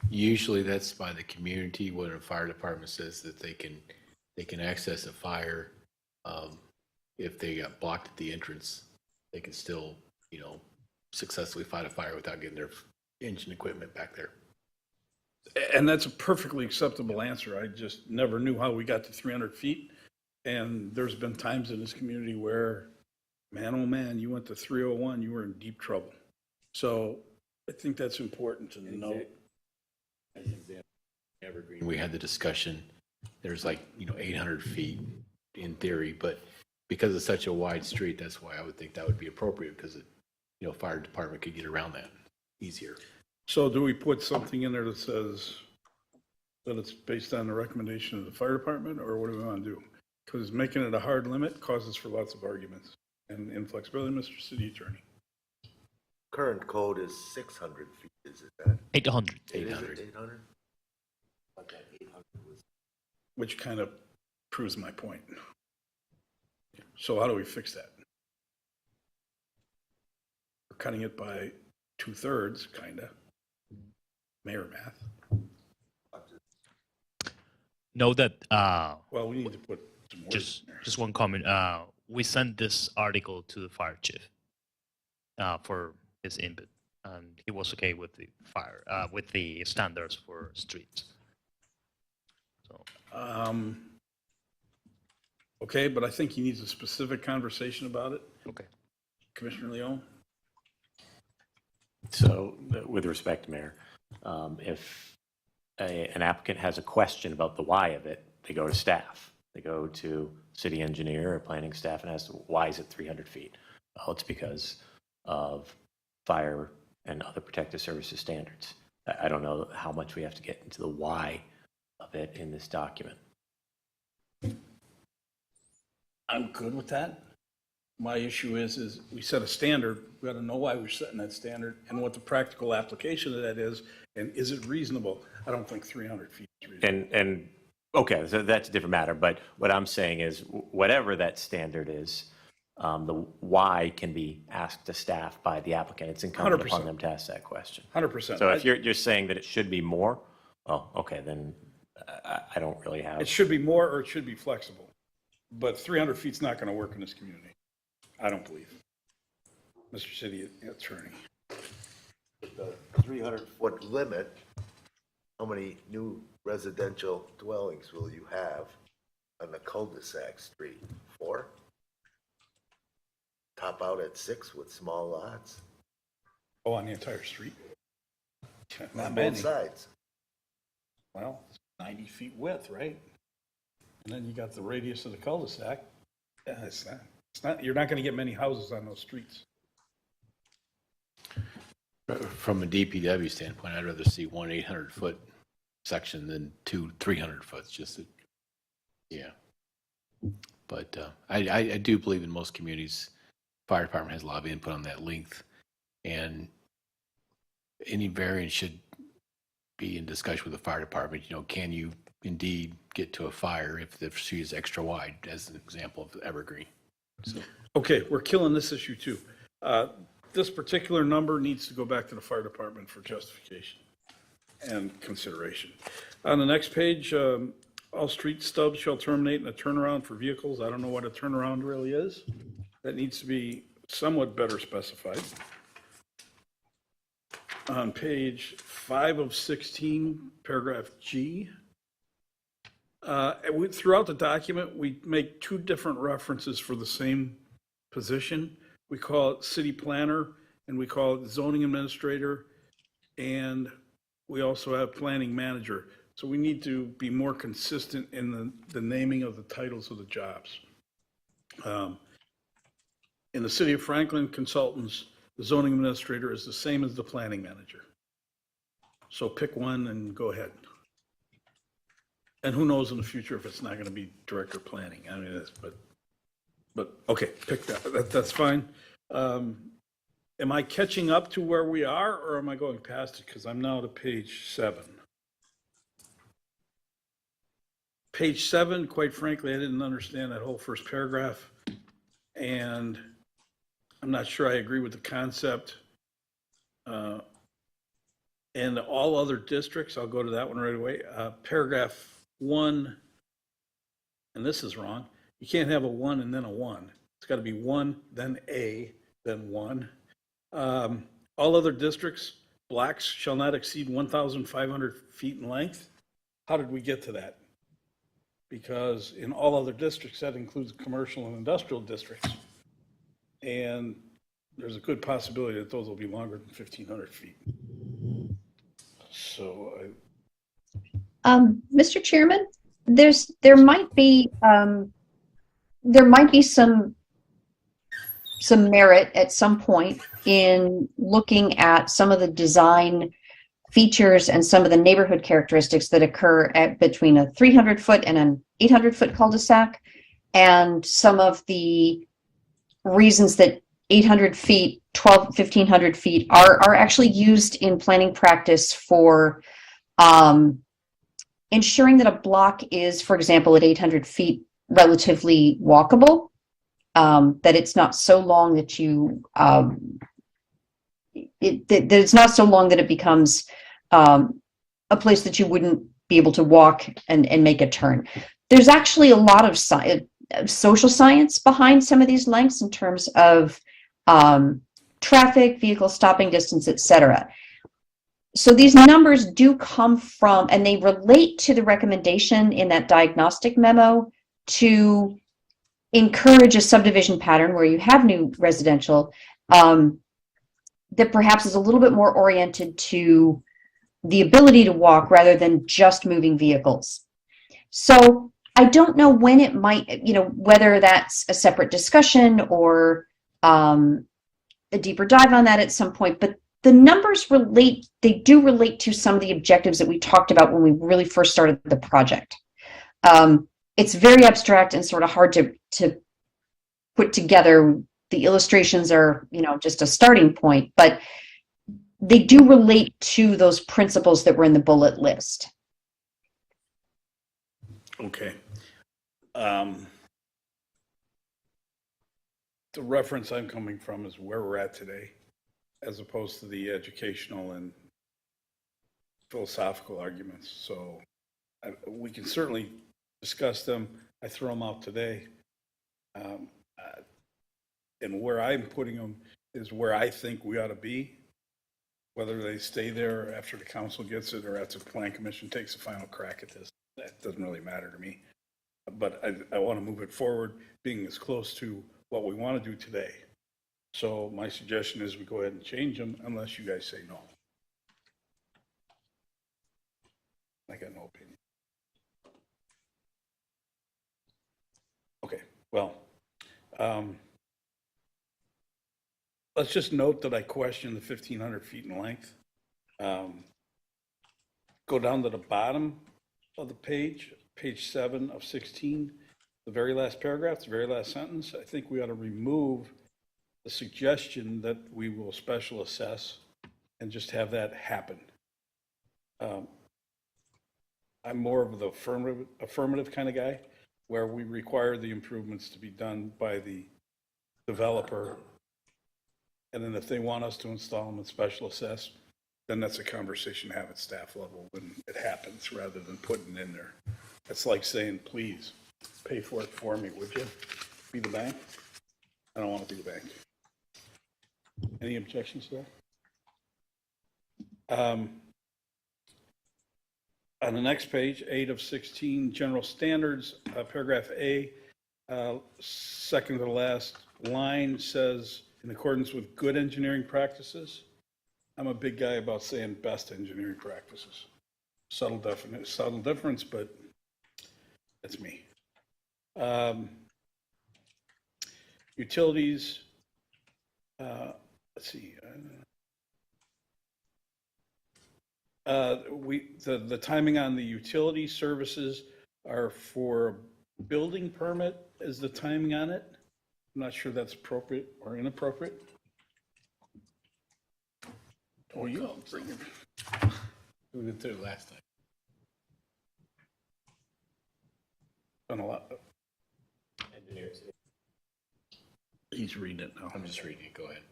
Usually that's by the community when a fire department says that they can access a fire. If they got blocked at the entrance, they can still, successfully fight a fire without getting their engine equipment back there. And that's a perfectly acceptable answer. I just never knew how we got to 300 feet. And there's been times in this community where, man, oh man, you went to 301, you were in deep trouble. So I think that's important to note. Evergreen, we had the discussion, there's 800 feet in theory, but because it's such a wide street, that's why I would think that would be appropriate, because fire department could get around that easier. So do we put something in there that says that it's based on the recommendation of the fire department, or what do we want to do? Because making it a hard limit causes for lots of arguments and inflexibility. Mr. City Attorney. Current code is 600 feet, is it that? 800. 800. 800? But that 800 was. Which kind of proves my point. So how do we fix that? We're cutting it by 2/3, kind of. Mayor math. Know that, Well, we need to put some words in there. just one comment. We sent this article to the fire chief for his input, and he was okay with the with the standards for streets. So Okay, but I think he needs a specific conversation about it. okay. Commissioner Leon? So with respect, Mayor, if an applicant has a question about the why of it, they go to staff. They go to city engineer or planning staff and ask, why is it 300 feet? Well, it's because of fire and other protective services standards. I don't know how much we have to get into the why of it in this document. I'm good with that. My issue is we set a standard. We got to know why we're setting that standard and what the practical application of that is, and is it reasonable? I don't think 300 feet is reasonable. And okay, so that's a different matter. But what I'm saying is, whatever that standard is, the why can be asked to staff by the applicant. It's incumbent 100%. upon them to ask that question. 100%. So if you're saying that it should be more, oh, okay, then I don't really have. It should be more or it should be flexible. But 300 feet's not going to work in this community. I don't believe. Mr. City Attorney. The 300-foot limit, how many new residential dwellings will you have on the cul-de-sac street? 4? Top out at 6 with small lots? Oh, on the entire street? Not On many. both sides. Well, it's 90 feet width, right? And then you got the radius of the cul-de-sac. Yeah, it's not, you're not going to get many houses on those streets. From a DPW standpoint, I'd rather see one 800-foot section than two 300-foots, yeah. But I do believe in most communities, fire department has a lot of input on that length, and any variance should be in discussion with the fire department. Can you indeed get to a fire if the street is extra wide, as an example of Evergreen? So, Okay, we're killing this issue too. This particular number needs to go back to the fire department for justification. and consideration. On the next page, all street stubs shall terminate in a turnaround for vehicles. I don't know what a turnaround really is. That needs to be somewhat better specified. On page 5 of 16, paragraph G, throughout the document, we make two different references for the same position. We call it city planner, and we call it zoning administrator, and we also have planning manager. So we need to be more consistent in the naming of the titles of the jobs. In the city of Franklin consultants, the zoning administrator is the same as the planning manager. So pick one and go ahead. And who knows in the future if it's not going to be director of planning. I mean, but okay, pick that. That's fine. Am I catching up to where we are, or am I going past it? Because I'm now to page 7. Page 7, quite frankly, I didn't understand that whole first paragraph. And I'm not sure I agree with the concept. And all other districts, I'll go to that one right away. Paragraph 1, and this is wrong. You can't have a 1 and then a 1. It's got to be 1, then a, then 1. All other districts, blocks shall not exceed 1,500 feet in length. How did we get to that? Because in all other districts, that includes commercial and industrial districts. And there's a good possibility that those will be longer than 1,500 feet. So, Mr. Chairman, there might be some merit at some point in looking at some of the design features and some of the neighborhood characteristics that occur between a 300-foot and an 800-foot cul-de-sac, and some of the reasons that 800 feet, 1,500 feet are actually used in planning practice for ensuring that a block is, for example, at 800 feet, relatively walkable, that it's not so long that you, that it's not so long that it becomes a place that you wouldn't be able to walk and make a turn. There's actually a lot of social science behind some of these lengths in terms of traffic, vehicle stopping distance, etc. So these numbers do come from, and they relate to the recommendation in that diagnostic memo to encourage a subdivision pattern where you have new residential that perhaps is a little bit more oriented to the ability to walk rather than just moving vehicles. So I don't know when it might, whether that's a separate discussion or a deeper dive on that at some point, but the numbers they do relate to some of the objectives that we talked about when we really first started the project. It's very abstract and sort of hard to put together. The illustrations are, just a starting point, but they do relate to those principles that were in the bullet list. okay. The reference I'm coming from is where we're at today, as opposed to the educational and philosophical arguments. So we can certainly discuss them. I throw them out today. And where I'm putting them is where I think we ought to be, whether they stay there after the council gets it or after the plan commission takes a final crack at this. That doesn't really matter to me. But I want to move it forward, being as close to what we want to do today. So my suggestion is we go ahead and change them unless you guys say no. I got no opinion. Okay, well, let's just note that I question the 1,500 feet in length. Go down to the bottom of the page 7 of 16, the very last paragraph, the very last sentence. I think we ought to remove the suggestion that we will special assess and just have that happen. I'm more of the affirmative kind of guy, where we require the improvements to be done by the developer. And then if they want us to install them and special assess, then that's a conversation to have at staff level when it happens, rather than putting it in there. It's like saying, please, pay for it for me, would you? Be the bank? I don't want to be the bank. Any objections to that? On the next page, 8 of 16, general standards, paragraph A, second to the last line says, in accordance with good engineering practices. I'm a big guy about saying best engineering practices. Subtle difference, but that's me. Utilities, let's see. The timing on the utility services are for building permit is the timing on it. I'm not sure that's appropriate or inappropriate. Oh, you bring it. We went through it last time. Done a lot. He's reading it now. I'm just reading it, go ahead.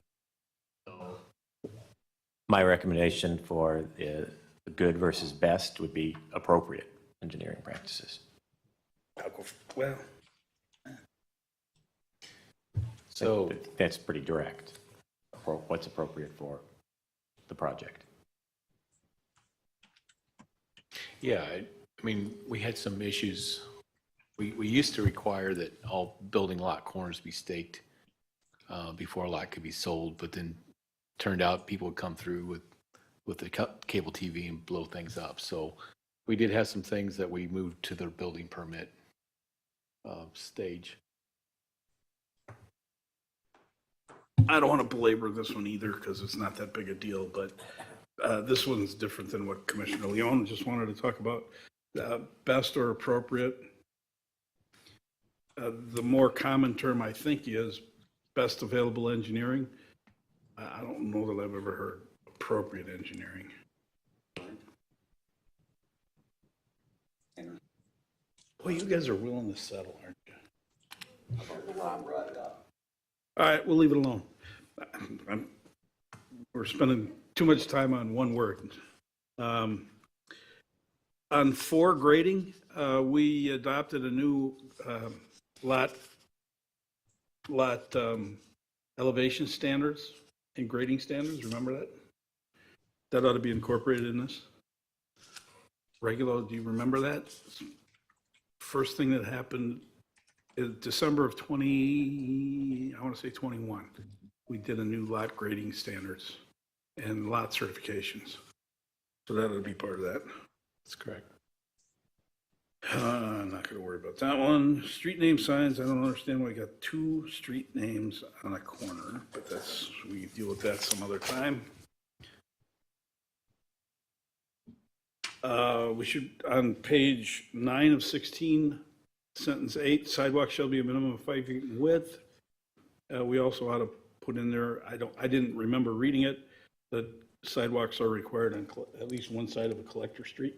My recommendation for the good versus best would be appropriate engineering practices. I'll go, well, So, That's pretty direct. What's appropriate for the project. yeah, I mean, we had some issues. We used to require that all building lot corners be staked before a lot could be sold, but then turned out people would come through with the cable TV and blow things up. So we did have some things that we moved to the building permit stage. I don't want to belabor this one either because it's not that big a deal, but this one's different than what Commissioner Leon just wanted to talk about. Best or appropriate. The more common term, I think, is best available engineering. I don't know that I've ever heard appropriate engineering. Boy, you guys are willing to settle, aren't you? All right, we'll leave it alone. We're spending too much time on one word. On 4 grading, we adopted a new lot elevation standards and grading standards. Remember that? That ought to be incorporated in this. Regular, do you remember that? First thing that happened in December of 20, I want to say 21, we did a new lot grading standards and lot certifications. So that would be part of that. That's correct. I'm not going to worry about that one. Street name signs, I don't understand why we got 2 street names on a corner, but that's, we can deal with that some other time. We should, on page 9 of 16, sentence 8, sidewalk shall be a minimum of 5 feet in width. We also ought to put in there, I didn't remember reading it, that sidewalks are required on at least one side of a collector street.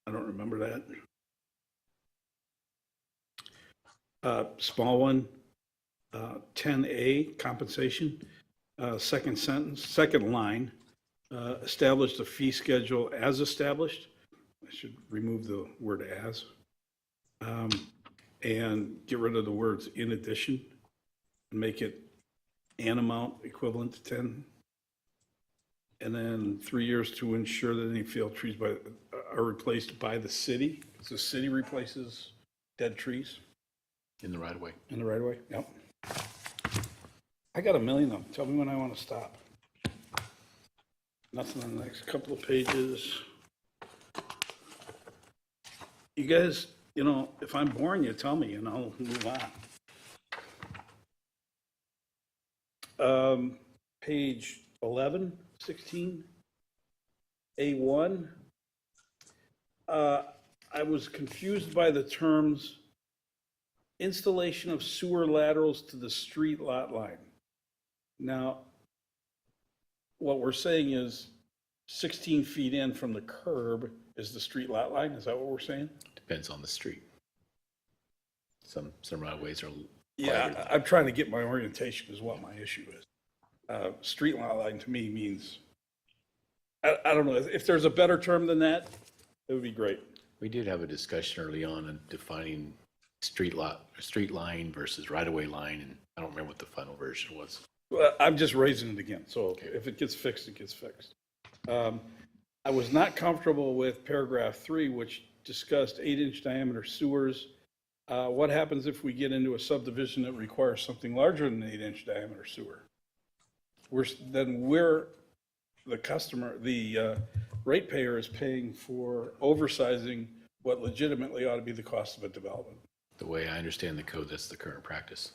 I don't remember that. Small one, 10A, compensation. Second sentence, second line, established a fee schedule as established. I should remove the word as. And get rid of the words in addition and make it an amount equivalent to 10. And then 3 years to ensure that any failed trees are replaced by the city. So the city replaces dead trees In the right of way. in the right of way. Yep. I got a million of them. Tell me when I want to stop. Nothing on the next couple of pages. You guys, you know, if I'm boring you, tell me and I'll move on. Page 11, 16, A1. I was confused by the terms installation of sewer laterals to the street lot line. Now, what we're saying is 16 feet in from the curb is the street lot line? Is that what we're saying? Depends on the street. Some right of ways are Yeah, I'm trying to get my orientation is what my issue is. Street lot line to me means, I don't know, if there's a better term than that, it would be great. We did have a discussion early on in defining street line versus right-of-way line, and I don't remember what the final version was. Well, I'm just raising it again, so if it gets fixed, it gets fixed. I was not comfortable with paragraph 3, which discussed 8-inch diameter sewers. What happens if we get into a subdivision that requires something larger than an 8-inch diameter sewer? We're the customer, the ratepayer is paying for oversizing what legitimately ought to be the cost of a development. The way I understand the code, that's the current practice.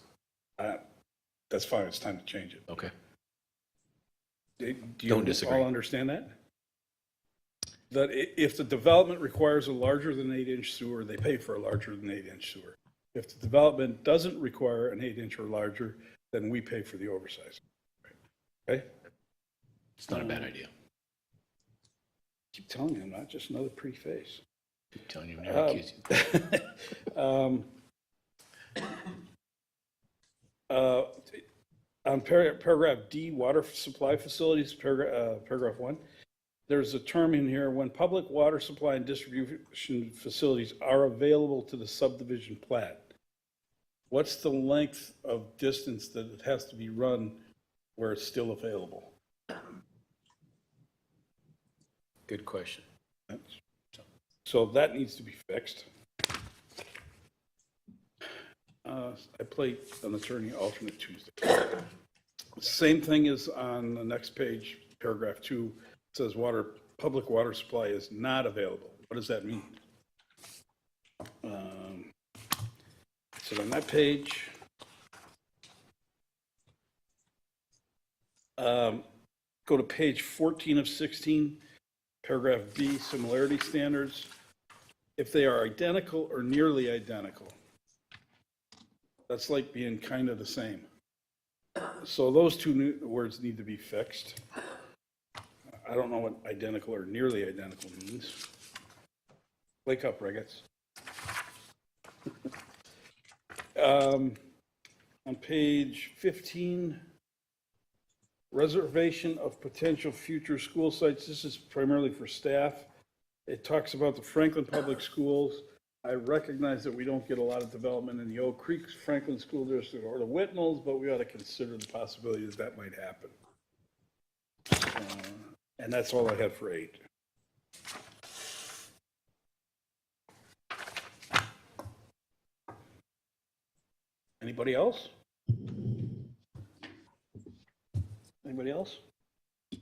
That's fine, it's time to change it. Okay. Do you Don't disagree. all understand that? That if the development requires a larger than 8-inch sewer, they pay for a larger than 8-inch sewer. If the development doesn't require an 8-inch or larger, then we pay for the oversize. Okay? It's not a bad idea. Keep telling you, I'm not just another pretty face. I'm telling you, I'm never accuse you. On paragraph D, water supply facilities, paragraph 1, there's a term in here, when public water supply and distribution facilities are available to the subdivision plat. What's the length of distance that it has to be run where it's still available? Good question. So that needs to be fixed. I play an attorney alternate Tuesday. Same thing is on the next page, paragraph 2, it says public water supply is not available. What does that mean? So on that page, go to page 14 of 16, paragraph B, similarity standards. If they are identical or nearly identical, that's like being kind of the same. So those two words need to be fixed. I don't know what identical or nearly identical means. Wake up, Riggets. On page 15, reservation of potential future school sites. This is primarily for staff. It talks about the Franklin Public Schools. I recognize that we don't get a lot of development in the Oak Creek Franklin School District or the Whitnalls, but we ought to consider the possibility that that might happen. And that's all I had for 8. Anybody else? Anybody else?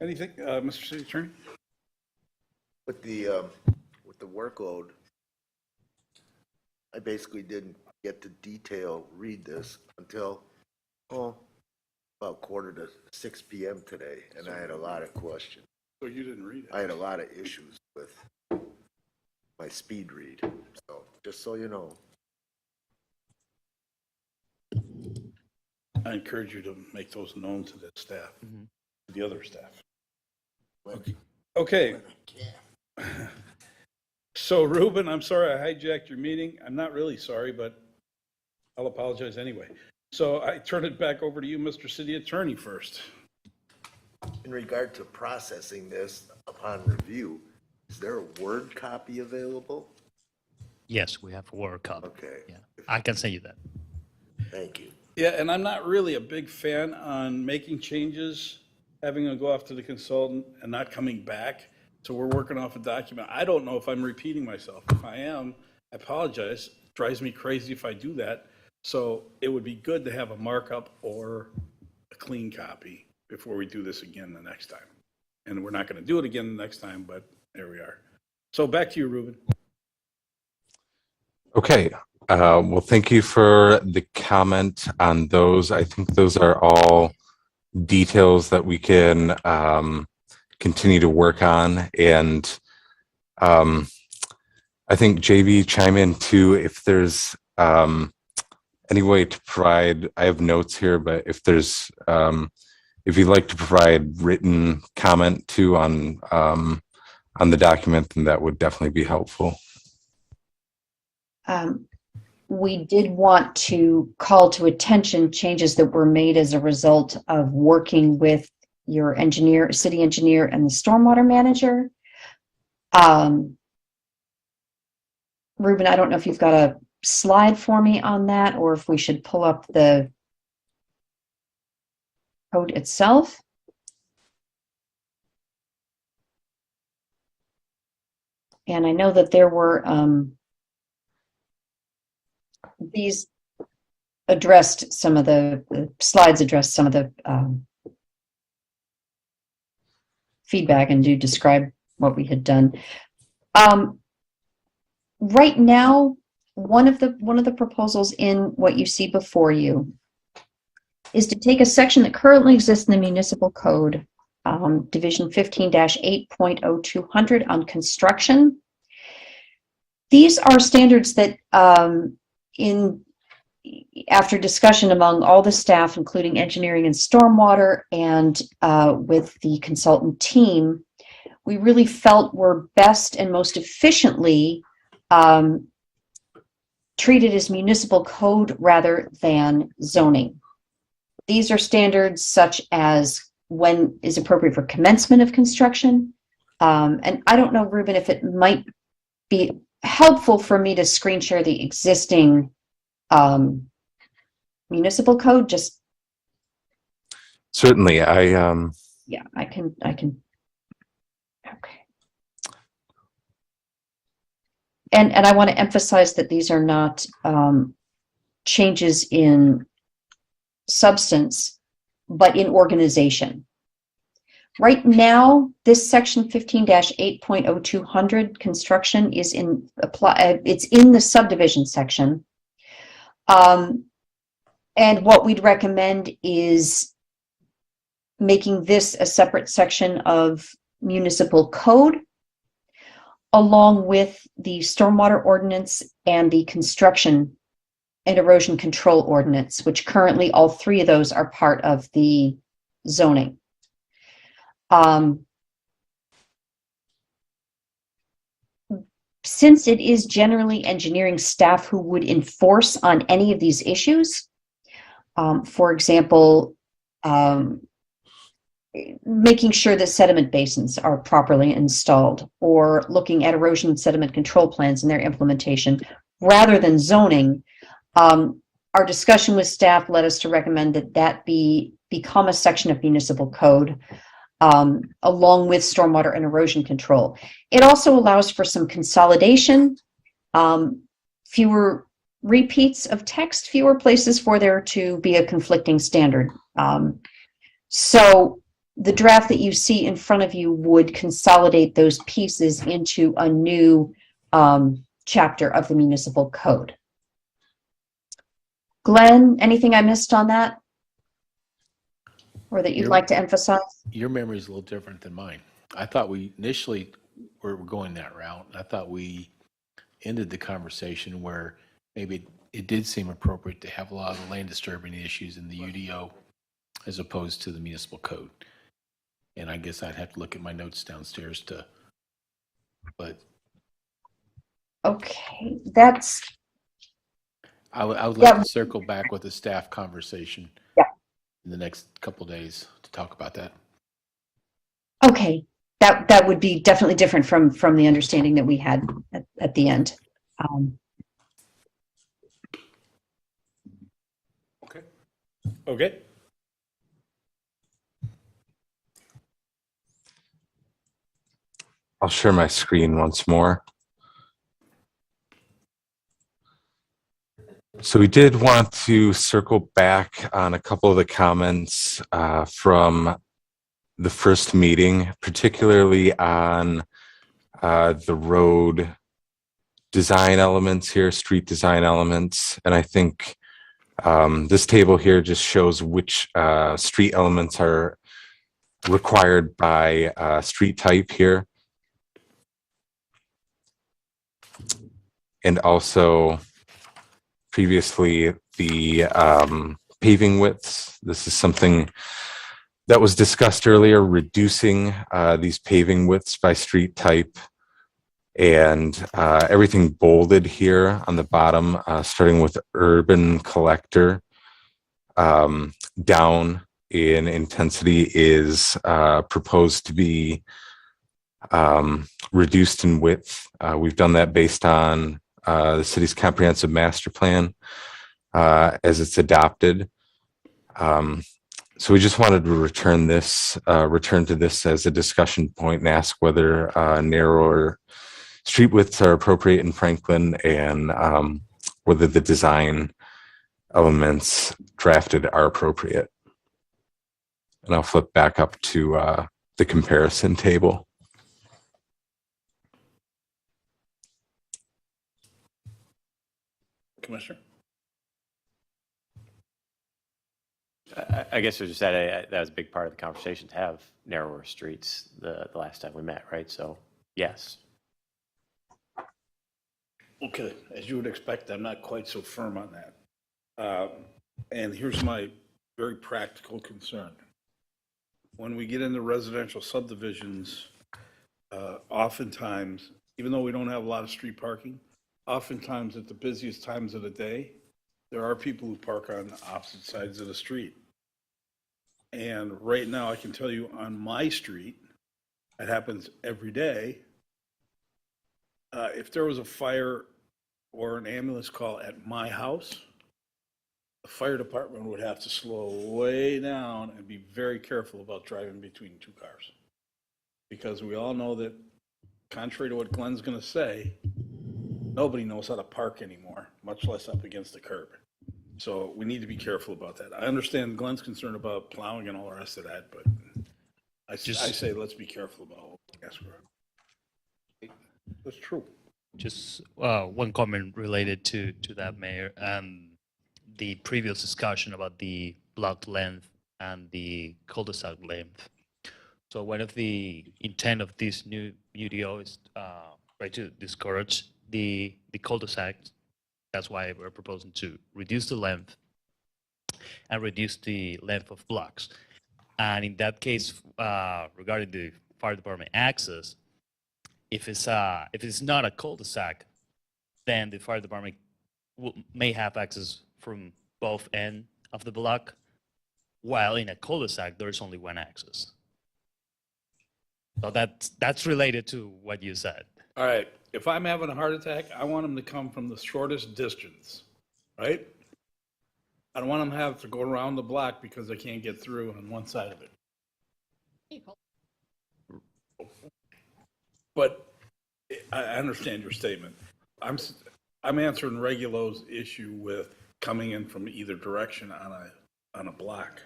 Anything, Mr. City Attorney? With the workload, I basically didn't get to read this until, about 5:45 p.m. today, and I had a lot of questions. So you didn't read it? I had a lot of issues with my speed read, so just so you know. I encourage you to make those known to the staff, to the other staff. Okay. So Ruben, I'm sorry I hijacked your meeting. I'm not really sorry, but I'll apologize anyway. So I turn it back over to you, Mr. City Attorney, first. In regard to processing this upon review, is there a Word copy available? Yes, we have a Word copy. Okay. Yeah, I can send you that. Thank you. Yeah, and I'm not really a big fan on making changes, having them go off to the consultant and not coming back. So we're working off a document. I don't know if I'm repeating myself. If I am, I apologize. It drives me crazy if I do that. So it would be good to have a markup or a clean copy before we do this again the next time. And we're not going to do it again the next time, but there we are. So back to you, Ruben. Okay. Well, thank you for the comment on those. I think those are all details that we can continue to work on. And I think JV, chime in too if there's any way to provide, I have notes here, but if there's, if you'd like to provide written comment too on the document, then that would definitely be helpful. we did want to call to attention changes that were made as a result of working with your engineer, city engineer, and the stormwater manager. Ruben, I don't know if you've got a slide for me on that, or if we should pull up the code itself. And I know that there were, these addressed some of the slides addressed some of the feedback and do describe what we had done. Right now, one of the proposals in what you see before you is to take a section that currently exists in the municipal code, Division 15-8.0200 on construction. These are standards that, after discussion among all the staff, including engineering and stormwater, and with the consultant team, we really felt were best and most efficiently treated as municipal code rather than zoning. These are standards such as when is appropriate for commencement of construction. And I don't know, Ruben, if it might be helpful for me to screen share the existing municipal code. Just Certainly, yeah, I can. Okay. And I want to emphasize that these are not changes in substance, but in organization. Right now, this section 15-8.0200 construction is it's in the subdivision section. And what we'd recommend is making this a separate section of municipal code, along with the stormwater ordinance and the construction and erosion control ordinance, which currently all three of those are part of the zoning. Since it is generally engineering staff who would enforce on any of these issues, for example, making sure that sediment basins are properly installed, or looking at erosion and sediment control plans and their implementation, rather than zoning, our discussion with staff led us to recommend that become a section of municipal code, along with stormwater and erosion control. It also allows for some consolidation, fewer repeats of text, fewer places for there to be a conflicting standard. So the draft that you see in front of you would consolidate those pieces into a new chapter of the municipal code. Glenn, anything I missed on that? Or that you'd like to emphasize? Your memory is a little different than mine. I thought we initially were going that route. I thought we ended the conversation where maybe it did seem appropriate to have a lot of the land disturbing issues in the UDO as opposed to the municipal code. And I guess I'd have to look at my notes downstairs but. Okay, that's. I would like to circle back with a staff conversation. Yeah. In the next couple of days to talk about that. Okay, that would be definitely different from the understanding that we had at the end. Okay. I'll share my screen once more. So we did want to circle back on a couple of the comments from the first meeting, particularly on the road design elements here, street design elements. And I think this table here just shows which street elements are required by street type here. And also previously the paving widths. This is something that was discussed earlier, reducing these paving widths by street type. And everything bolded here on the bottom, starting with urban collector, down in intensity is proposed to be reduced in width. We've done that based on the city's comprehensive master plan as it's adopted. So we just wanted to return to this as a discussion point and ask whether narrower street widths are appropriate in Franklin, and whether the design elements drafted are appropriate. And I'll flip back up to the comparison table. Commissioner? I guess I just said that was a big part of the conversation to have narrower streets the last time we met, right? So, yes. Okay, as you would expect, I'm not quite so firm on that. And here's my very practical concern. When we get into residential subdivisions, oftentimes, even though we don't have a lot of street parking, oftentimes at the busiest times of the day, there are people who park on the opposite sides of the street. And right now, I can tell you on my street, it happens every day. If there was a fire or an ambulance call at my house, the fire department would have to slow way down and be very careful about driving between two cars. Because we all know that, contrary to what Glenn's going to say, nobody knows how to park anymore, much less up against the curb. So we need to be careful about that. I understand Glenn's concern about plowing and all the rest of that, but I say let's be careful about what we ask for. That's true. Just one comment related to that, Mayor. The previous discussion about the block length and the cul-de-sac length. So one of the intent of this new UDO is right to discourage the cul-de-sac. That's why we're proposing to reduce the length and reduce the length of blocks. And in that case, regarding the fire department access, if it's not a cul-de-sac, then the fire department may have access from both ends of the block, while in a cul-de-sac there is only one access. So that's related to what you said. All right, if I'm having a heart attack, I want them to come from the shortest distance, right? I don't want them to have to go around the block because they can't get through on one side of it. But I understand your statement. I'm answering Regulo's issue with coming in from either direction on a block.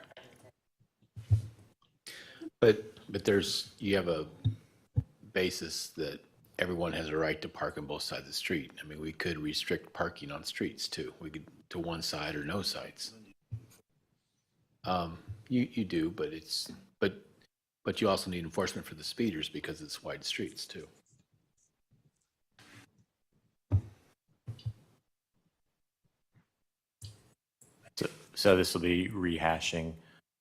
But you have a basis that everyone has a right to park on both sides of the street. I mean, we could restrict parking on streets too. We could to one side or no sides. You do, but you also need enforcement for the speeders because it's wide streets too. So this will be rehashing,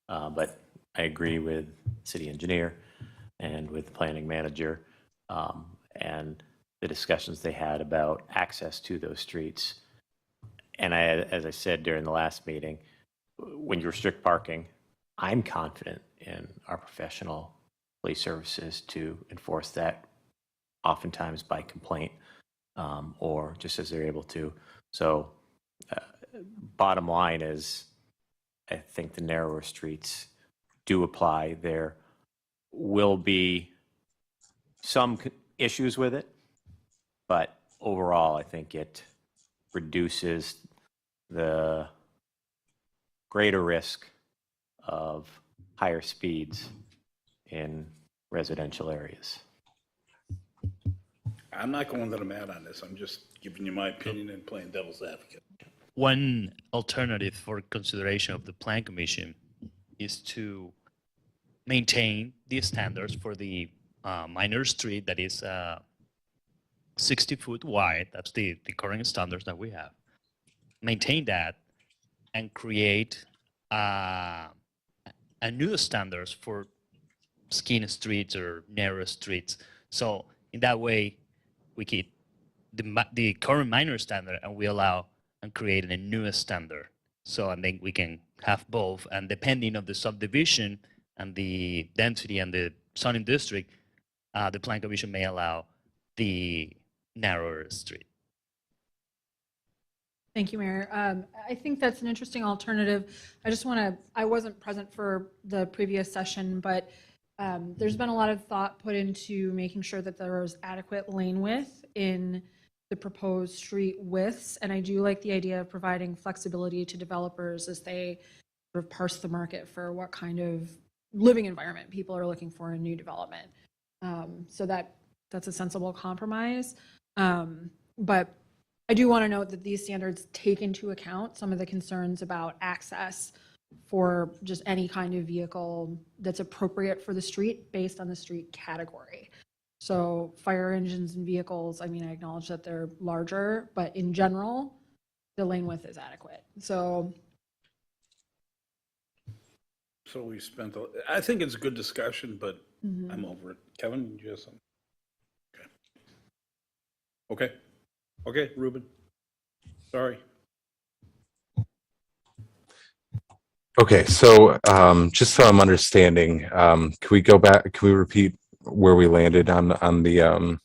but I agree with city engineer and with the planning manager, and the discussions they had about access to those streets. And as I said during the last meeting, when you restrict parking, I'm confident in our professional police services to enforce that, oftentimes by complaint, or just as they're able to. So bottom line is, I think the narrower streets do apply. There will be some issues with it, but overall, I think it reduces the greater risk of higher speeds in residential areas. I'm not going to the mat on this. I'm just giving you my opinion and playing devil's advocate. One alternative for consideration of the Plan Commission is to maintain the standards for the minor street that is 60 foot wide. That's the current standards that we have. Maintain that and create a new standards for skinny streets or narrow streets. So in that way, we keep the current minor standard and we allow and create a newest standard. So I think we can have both, and depending on the subdivision and the density and the zoning district, the plan commission may allow the narrower street. Thank you, Mayor. I think that's an interesting alternative. I just want to, I wasn't present for the previous session, but there's been a lot of thought put into making sure that there is adequate lane width in the proposed street widths. And I do like the idea of providing flexibility to developers as they sort of parse the market for what kind of living environment people are looking for in new development. So that's a sensible compromise. But I do want to note that these standards take into account some of the concerns about access for just any kind of vehicle that's appropriate for the street based on the street category. So fire engines and vehicles, I mean, I acknowledge that they're larger, but in general, the lane width is adequate. So we spent, I think it's a good discussion, but I'm over it. Kevin, did you have something? Okay. Okay, Ruben. Sorry. Okay, so just so I'm understanding, can we go back, can we repeat where we landed on the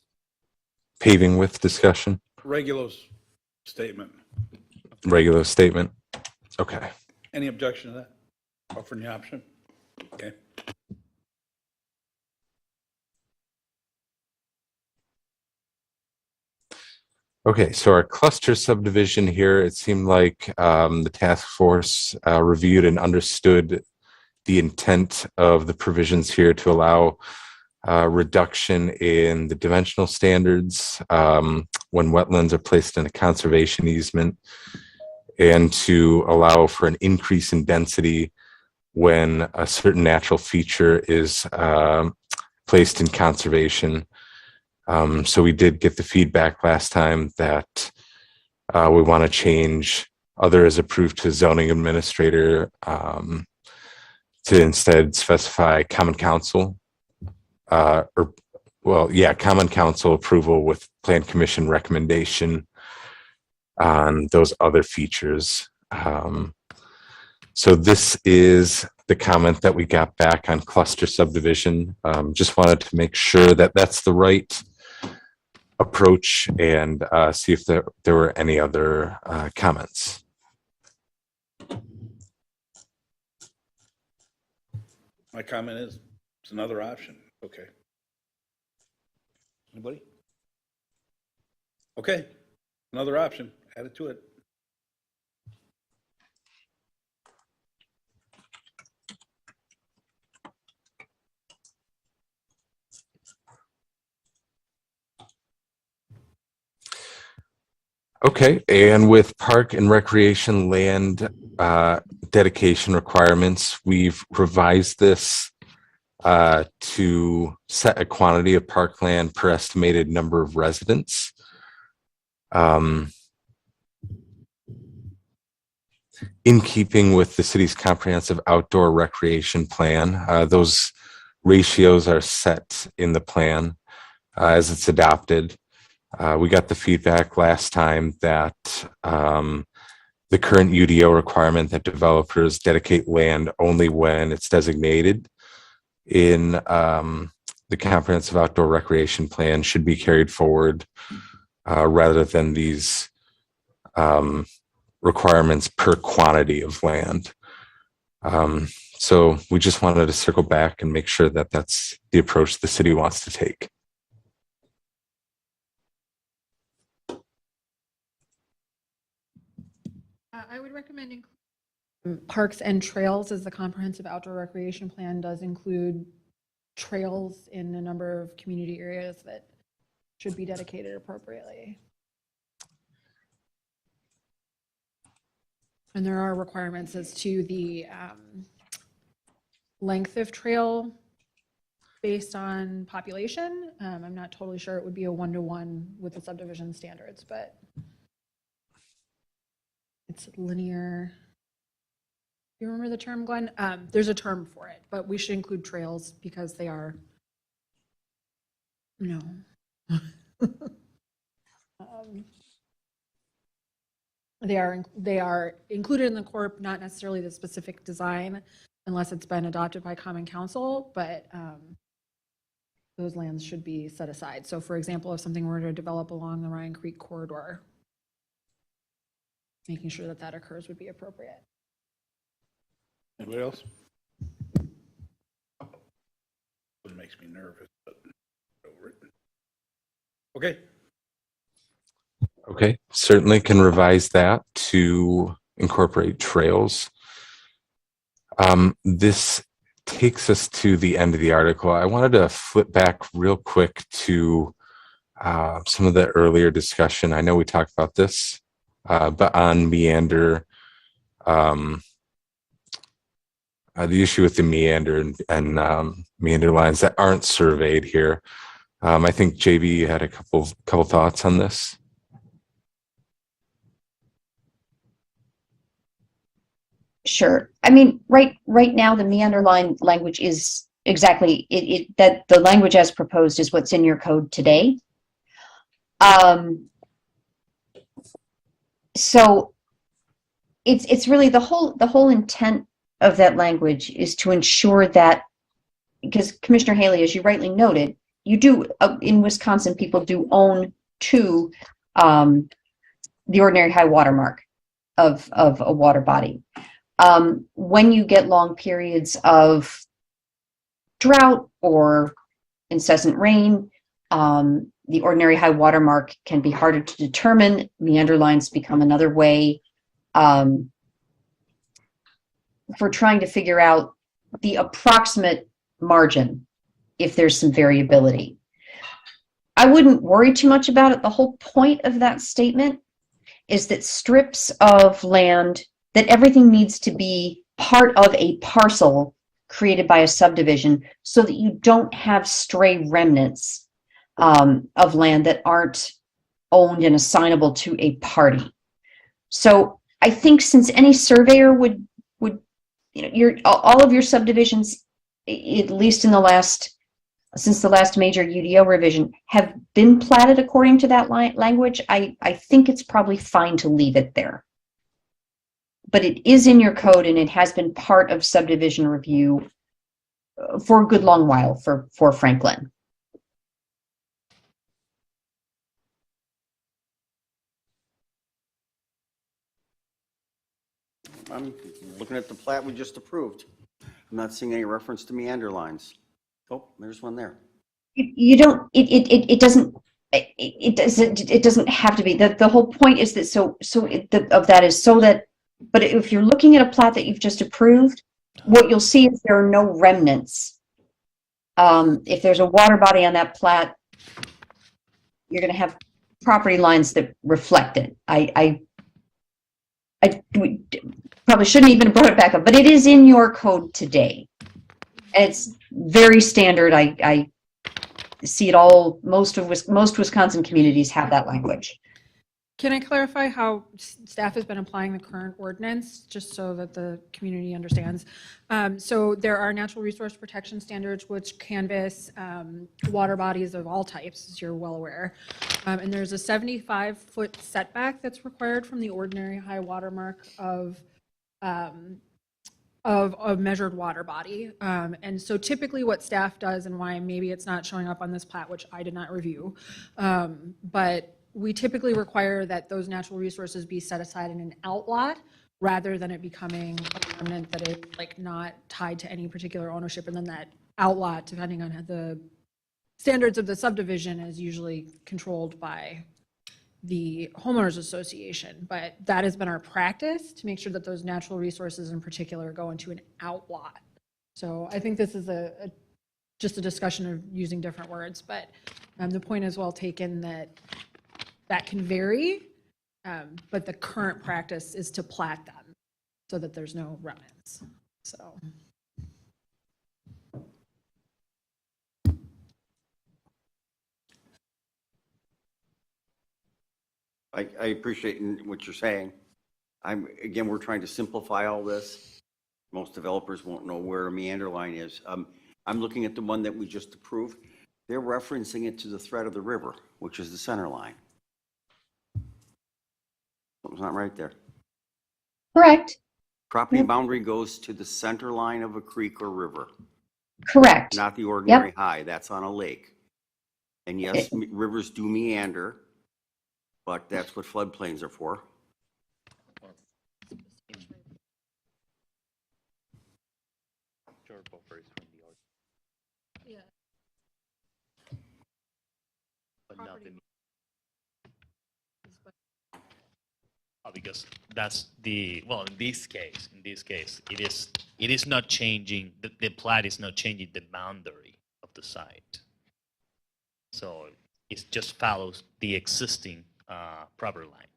paving width discussion? Regulo's statement. Regular statement? Okay. Any objection to that? Offering the option? Okay. Okay, so our cluster subdivision here, it seemed like the task force reviewed and understood the intent of the provisions here to allow reduction in the dimensional standards when wetlands are placed in a conservation easement, and to allow for an increase in density when a certain natural feature is placed in conservation. So we did get the feedback last time that we want to change other as approved to zoning administrator to instead specify common council common council approval with plan commission recommendation on those other features. So this is the comment that we got back on cluster subdivision. Just wanted to make sure that that's the right approach and see if there were any other comments. My comment is, it's another option. Okay. Anybody? Okay, another option. Add it to it. Okay, and with park and recreation land dedication requirements, we've revised this to set a quantity of parkland per estimated number of residents. In keeping with the city's comprehensive outdoor recreation plan, those ratios are set in the plan as it's adopted. We got the feedback last time that the current UDO requirement that developers dedicate land only when it's designated in the comprehensive outdoor recreation plan should be carried forward rather than these requirements per quantity of land. So we just wanted to circle back and make sure that that's the approach the city wants to take. I would recommend including parks and trails, as the comprehensive outdoor recreation plan does include trails in a number of community areas that should be dedicated appropriately. And there are requirements as to the length of trail based on population. I'm not totally sure it would be a one-to-one with the subdivision standards, but it's linear. You remember the term, Glenn? There's a term for it, but we should include trails because they are, they are included in the corp, not necessarily the specific design unless it's been adopted by Common Council, but those lands should be set aside. So for example, if something were to develop along the Ryan Creek corridor, making sure that that occurs would be appropriate. Anybody else? It makes me nervous, but over it. Okay, Okay, certainly can revise that to incorporate trails. This takes us to the end of the article. I wanted to flip back real quick to some of the earlier discussion. I know we talked about this, but on meander, the issue with the meander and meander lines that aren't surveyed here. I think JB, you had a couple thoughts on this. Sure. I mean, right now, the meander line language is exactly that the language as proposed is what's in your code today. So it's really the whole intent of that language is to ensure that, because Commissioner Haley, as you rightly noted, you do in Wisconsin, people do own to the ordinary high water mark of a water body. When you get long periods of drought or incessant rain, the ordinary high water mark can be harder to determine. Meander lines become another way for trying to figure out the approximate margin if there's some variability. I wouldn't worry too much about it. The whole point of that statement is that strips of land, that everything needs to be part of a parcel created by a subdivision so that you don't have stray remnants of land that aren't owned and assignable to a party. So I think since any surveyor would all of your subdivisions, at least in since the last major UDO revision, have been platted according to that language, I think it's probably fine to leave it there. But it is in your code and it has been part of subdivision review for a good long while for Franklin. I'm looking at the plat we just approved. I'm not seeing any reference to meander lines. Oh, there's one there. You don't. It doesn't. It doesn't have to be. The whole point is that of that is so that. But if you're looking at a plat that you've just approved, what you'll see is there are no remnants. If there's a water body on that plat, you're going to have property lines that reflect it. I probably shouldn't even have brought it back up, but it is in your code today. And it's very standard. I see it all. Most Wisconsin communities have that language. Can I clarify how staff has been applying the current ordinance, just so that the community understands? So there are natural resource protection standards which canvass water bodies of all types, as you're well aware. And there's a 75-foot setback that's required from the ordinary high water mark of a measured water body. And so typically what staff does, and why maybe it's not showing up on this plat, which I did not review, but we typically require that those natural resources be set aside in an outlot rather than it becoming a remnant that is like not tied to any particular ownership. And then that outlot, depending on the standards of the subdivision, is usually controlled by the homeowners association. But that has been our practice to make sure that those natural resources in particular go into an outlot. So I think this is just a discussion of using different words, but the point is well taken that can vary, but the current practice is to plat them so that there's no remnants. So. I appreciate what you're saying. Again, we're trying to simplify all this. Most developers won't know where a meander line is. I'm looking at the one that we just approved. They're referencing it to the thread of the river, which is the center line. Something's not right there. Correct, Property Yep. boundary goes to the center line of a creek or river, correct. not the ordinary high. That's on a lake. And yes, rivers do meander, but that's what floodplains are for. Because that's the, well, in this case, it is not changing, the plat is not changing the boundary of the site. So it just follows the existing property line.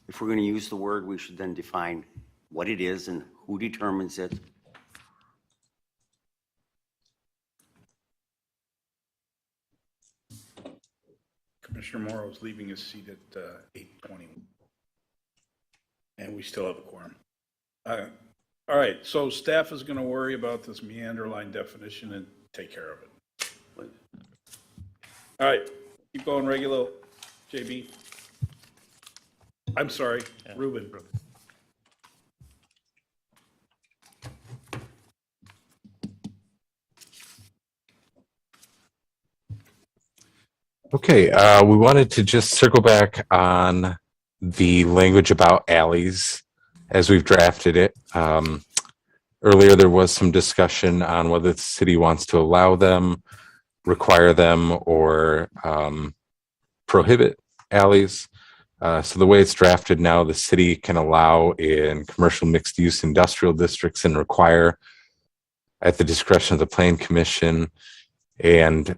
If we're going to use the word, we should then define what it is and who determines it. Commissioner Morrow's leaving his seat at 8:20. And we still have a quorum. All right, so staff is going to worry about this meander line definition and take care of it. All right, keep going, regular, JB. I'm sorry, Ruben. Okay, we wanted to just circle back on the language about alleys as we've drafted it. Earlier, there was some discussion on whether the city wants to allow them, require them, or prohibit alleys. So the way it's drafted now, the city can allow in commercial mixed-use industrial districts and require at the discretion of the Plan Commission, and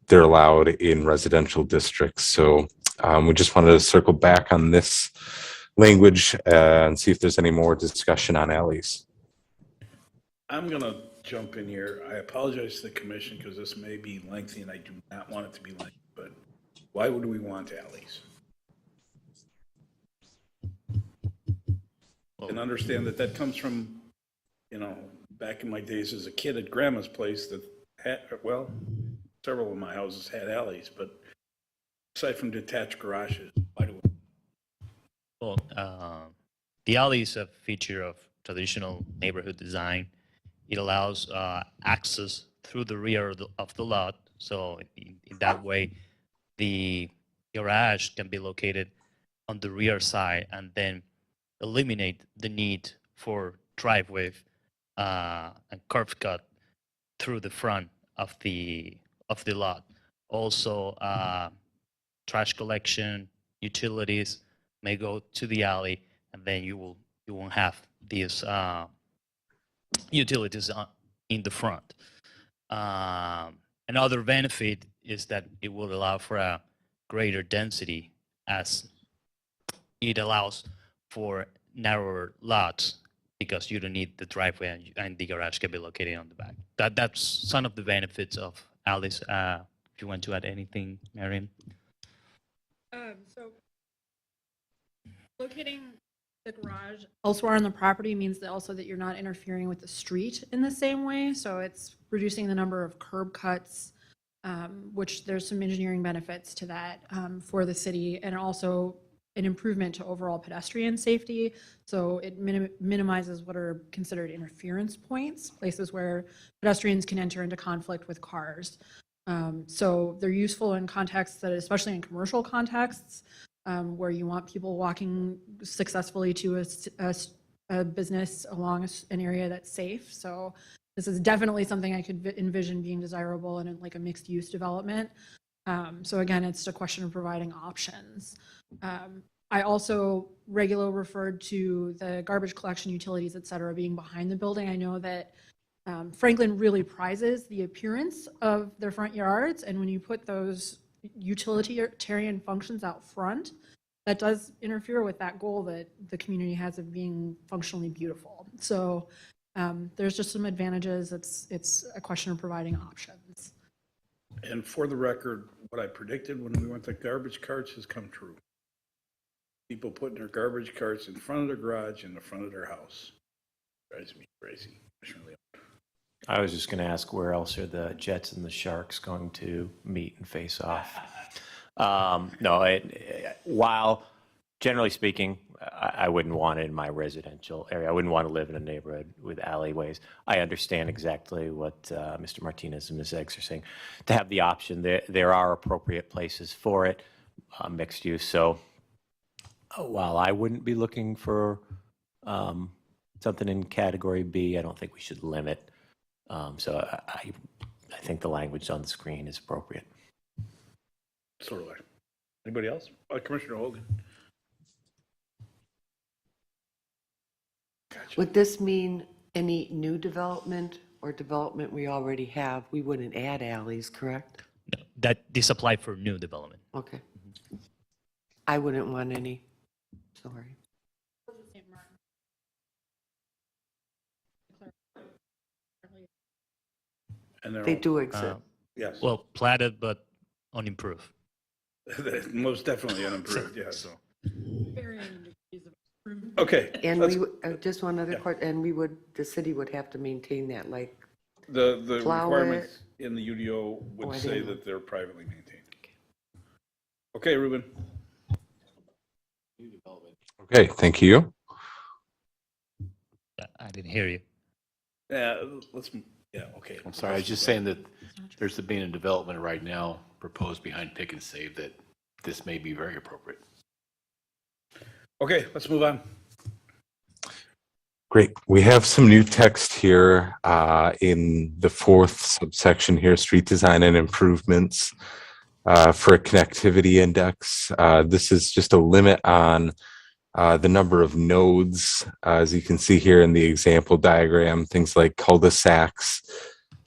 they're allowed in residential districts. So we just wanted to circle back on this language and see if there's any more discussion on alleys. I'm going to jump in here. I apologize to the commission because this may be lengthy and I do not want it to be lengthy, but why would we want alleys? And understand that that comes from, you know, back in my days as a kid at grandma's place that had, well, several of my houses had alleys, but aside from detached garages, why do we? Well, the alley is a feature of traditional neighborhood design. It allows access through the rear of the lot. So in that way, the garage can be located on the rear side and then eliminate the need for driveway and curb cut through the front of the lot. Also, trash collection, utilities may go to the alley, and then you won't have these utilities in the front. Another benefit is that it will allow for a greater density, as it allows for narrower lots because you don't need the driveway and the garage can be located on the back. That's some of the benefits of alleys. If you want to add anything, Marion. So locating the garage elsewhere on the property means that also that you're not interfering with the street in the same way. So it's reducing the number of curb cuts, which there's some engineering benefits to that for the city, and also an improvement to overall pedestrian safety. So it minimizes what are considered interference points, places where pedestrians can enter into conflict with cars. So they're useful in contexts that, especially in commercial contexts, where you want people walking successfully to a business along an area that's safe. So this is definitely something I could envision being desirable in like a mixed use development. So again, it's a question of providing options. I also regularly referred to the garbage collection, utilities, et cetera, being behind the building. I know that Franklin really prizes the appearance of their front yards, and when you put those utilitarian functions out front, that does interfere with that goal that the community has of being functionally beautiful. So there's just some advantages. It's a question of providing options. And for the record, what I predicted when we went to garbage carts has come true. People putting their garbage carts in front of their garage, in the front of their house. Drives me crazy. I was just going to ask, where else are the Jets and the Sharks going to meet and face off? No, while generally speaking, I wouldn't want it in my residential area. I wouldn't want to live in a neighborhood with alleyways. I understand exactly what Mr. Martinez and Ms. Eggs are saying. To have the option, there are appropriate places for it, mixed use. So while I wouldn't be looking for something in category B, I don't think we should limit. So I think the language on the screen is appropriate. Sort of like. Anybody else? Commissioner Hogan? Would this mean any new development or development we already have? We wouldn't add alleys, correct? No, that this apply for new development. Okay. I wouldn't want any. Sorry. And they're They all- do exist. Yes. Well, platted but unimproved. Most definitely unimproved, yeah, so. Okay. And let's- just one other Yeah. part, and the city would have to maintain that, like, The plow requirements in the UDO Oh, would I say didn't know. that they're privately maintained. Okay, Ruben. Okay, thank you. I didn't hear you. Yeah, okay. I'm sorry, I was just saying that there's been a development right now proposed behind Pick and Save that this may be very appropriate. Okay, let's move on. Great. We have some new text here in the fourth subsection here, street design and improvements for a connectivity index. This is just a limit on the number of nodes, as you can see here in the example diagram, things like cul-de-sacs,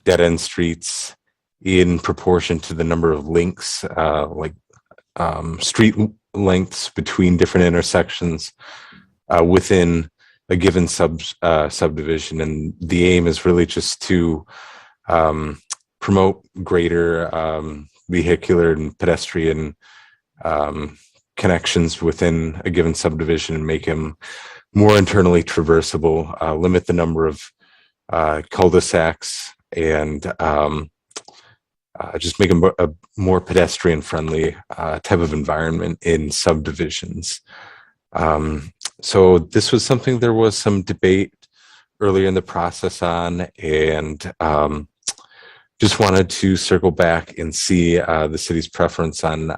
dead-end streets, in proportion to the number of links, like street lengths between different intersections within a given subdivision. And the aim is really just to promote greater vehicular and pedestrian connections within a given subdivision and make them more internally traversable, limit the number of cul-de-sacs, and just make them a more pedestrian-friendly type of environment in subdivisions. So this was something there was some debate earlier in the process on, and just wanted to circle back and see the city's preference on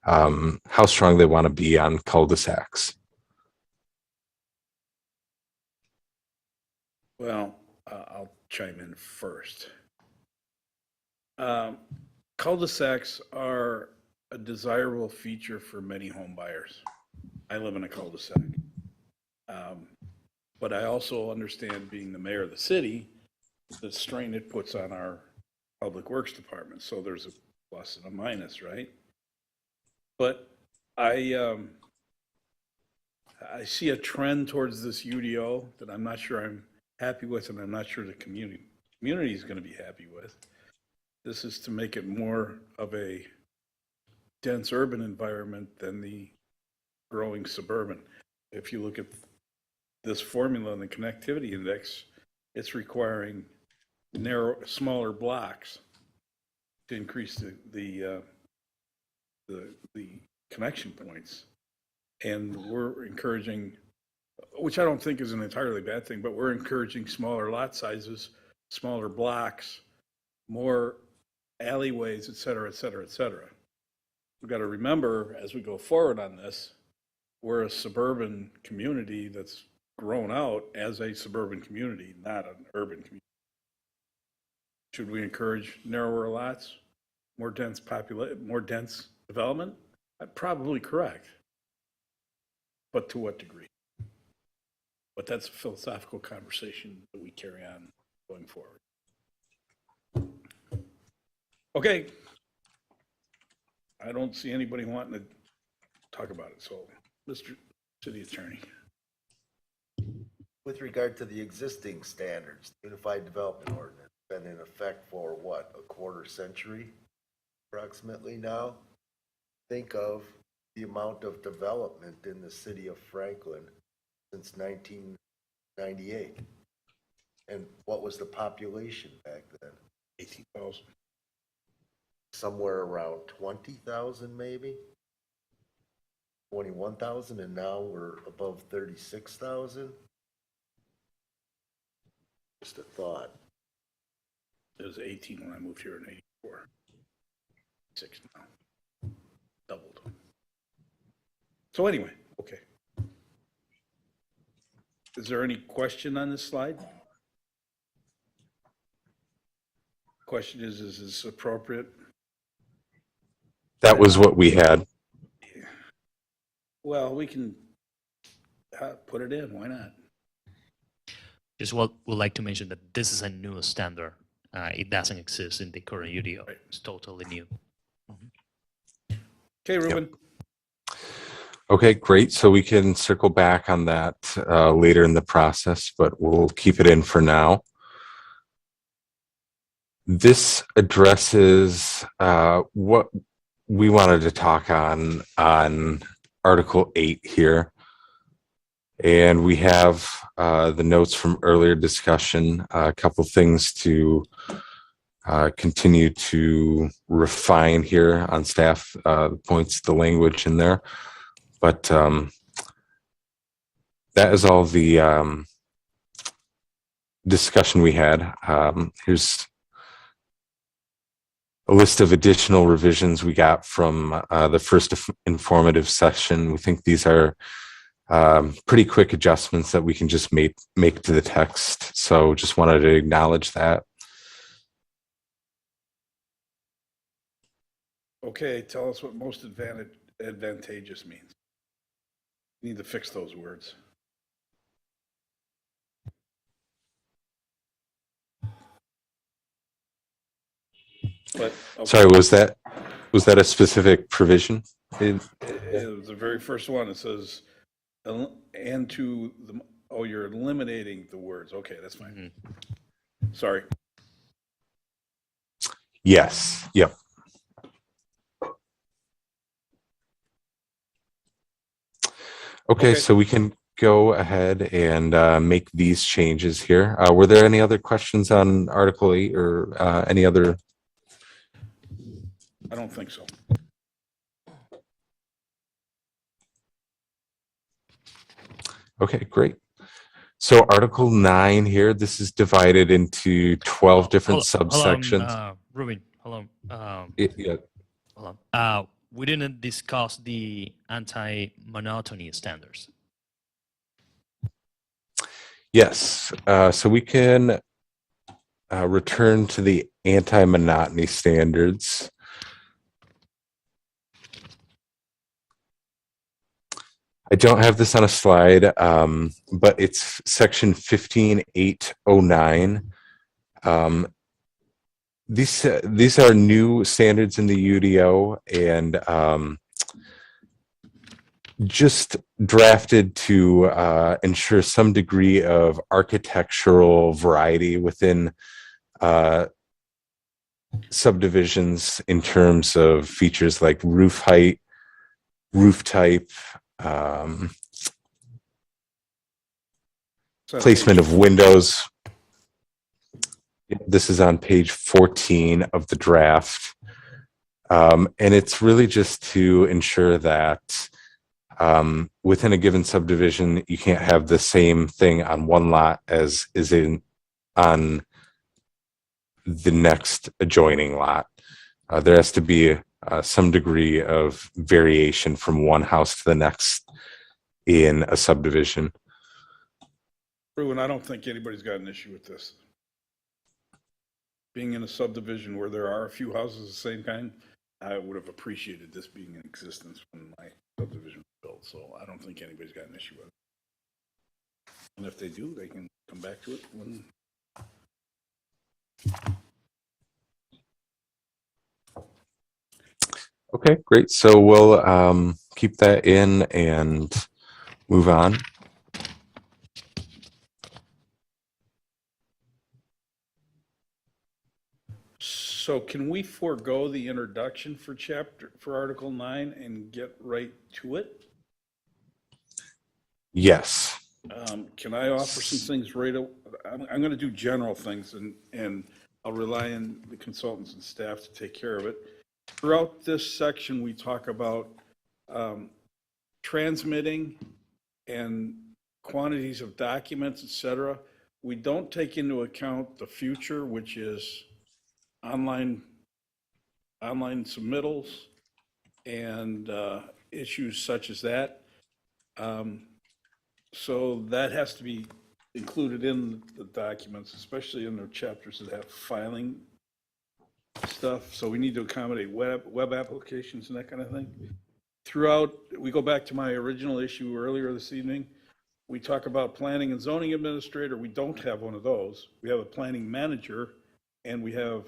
how strong they want to be on cul-de-sacs. Well, I'll chime in first. Cul-de-sacs are a desirable feature for many home buyers. I live in a cul-de-sac. But I also understand, being the mayor of the city, the strain it puts on our public works department. So there's a plus and a minus, right? But I see a trend towards this UDO that I'm not sure I'm happy with, and I'm not sure the community is going to be happy with. This is to make it more of a dense urban environment than the growing suburban. If you look at this formula in the connectivity index, it's requiring smaller blocks to increase the connection points. And we're encouraging, which I don't think is an entirely bad thing, but we're encouraging smaller lot sizes, smaller blocks, more alleyways, et cetera, et cetera, et cetera. We've got to remember, as we go forward on this, we're a suburban community that's grown out as a suburban community, not an urban community. Should we encourage narrower lots, more dense development? Probably correct. But to what degree? But that's a philosophical conversation that we carry on going forward. Okay. I don't see anybody wanting to talk about it, so Mr. City Attorney. With regard to the existing standards, Unified Development Ordinance, been in effect for what, a quarter century approximately now? Think of the amount of development in the city of Franklin since 1998. And what was the population back then? 18,000. Somewhere around 20,000 maybe? 21,000, and now we're above 36,000? Just a thought. It was 18 when I moved here in 84. 6 now. Doubled. So anyway, okay. Is there any question on this slide? Question is this appropriate? That was what we had. Well, we can put it in, why not? Just would like to mention that this is a new standard. It doesn't exist in the current UDO. Right. It's totally new. Okay, Ruben. Okay, great. So we can circle back on that later in the process, but we'll keep it in for now. This addresses what we wanted to talk on Article 8 here. And we have the notes from earlier discussion, a couple things to continue to refine here on staff points, the language in there. But that is all the discussion we had. Here's a list of additional revisions we got from the first informative session. We think these are pretty quick adjustments that we can just make to the text. So just wanted to acknowledge that. Okay, tell us what most advantageous means. We need to fix those words. But, okay. Sorry, was that a specific provision? It was the very first one. It says, and to the, oh, you're eliminating the words. Okay, that's fine. Sorry. Yes. Yep. Okay, so we can go ahead and make these changes here. Were there any other questions on Article 8 or any other? I don't think so. Okay, great. So Article 9 here, this is divided into 12 different subsections. Ruben, hold on. Yeah. Hold on. We didn't discuss the anti-monotony standards. Yes, so we can return to the anti-monotony standards. I don't have this on a slide, but it's section 15.809. These are new standards in the UDO and just drafted to ensure some degree of architectural variety within subdivisions in terms of features like roof height, roof type, placement of windows. This is on page 14 of the draft. And it's really just to ensure that within a given subdivision, you can't have the same thing on one lot as is on the next adjoining lot. There has to be some degree of variation from one house to the next in a subdivision. Ruben, I don't think anybody's got an issue with this. Being in a subdivision where there are a few houses of the same kind, I would have appreciated this being in existence when my subdivision was built, so I don't think anybody's got an issue with it. And if they do, they can come back to it when. Okay, great. So we'll keep that in and move on. So can we forego the introduction for Article 9 and get right to it? Yes. Can I offer some things right? I'm going to do general things and I'll rely on the consultants and staff to take care of it. Throughout this section, we talk about transmitting and quantities of documents, et cetera. We don't take into account the future, which is online submittals and issues such as that. So that has to be included in the documents, especially in the chapters that have filing stuff. So we need to accommodate web applications and that kind of thing. Throughout, we go back to my original issue earlier this evening. We talk about planning and zoning administrator. We don't have one of those. We have a planning manager and we have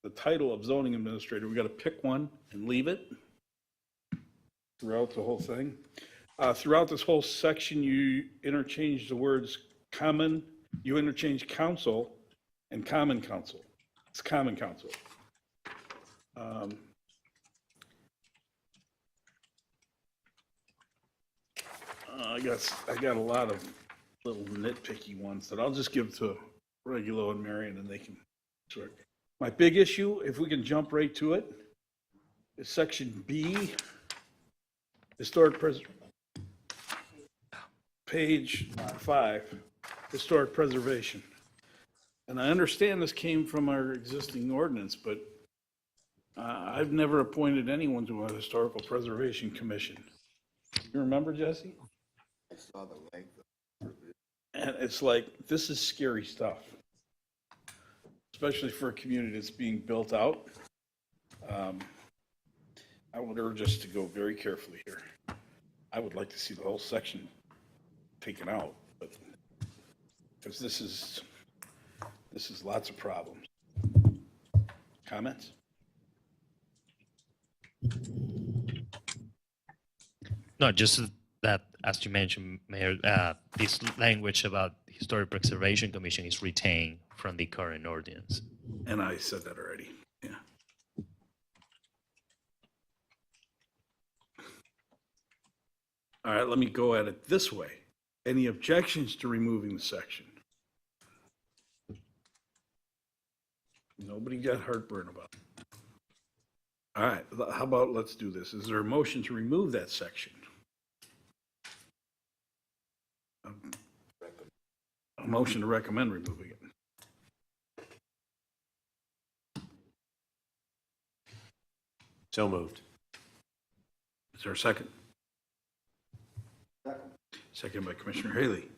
the title of zoning administrator. We got to pick one and leave it throughout the whole thing. Throughout this whole section, you interchange the words common, you interchange council and common council. It's common council. I got a lot of little nitpicky ones that I'll just give to Regulo and Marion and they can sort. My big issue, if we can jump right to it, is section B, historic page 5, historic preservation. And I understand this came from our existing ordinance, but I've never appointed anyone to a historical preservation commission. You remember, Jesse? I saw the length of And it's like, this is scary stuff, especially for a community that's being built out. I would urge us to go very carefully here. I would like to see the whole section taken out, but because this is lots of problems. Comments? No, just that, as you mentioned, Mayor, this language about Historic Preservation Commission is retained from the current ordinance. And I said that already, yeah. All right, let me go at it this way. Any objections to removing the section? Nobody got heartburn about it. All right, how about let's do this. Is there a motion to remove that section? A motion to recommend removing it. So moved. Is there a second? Second by Commissioner Haley.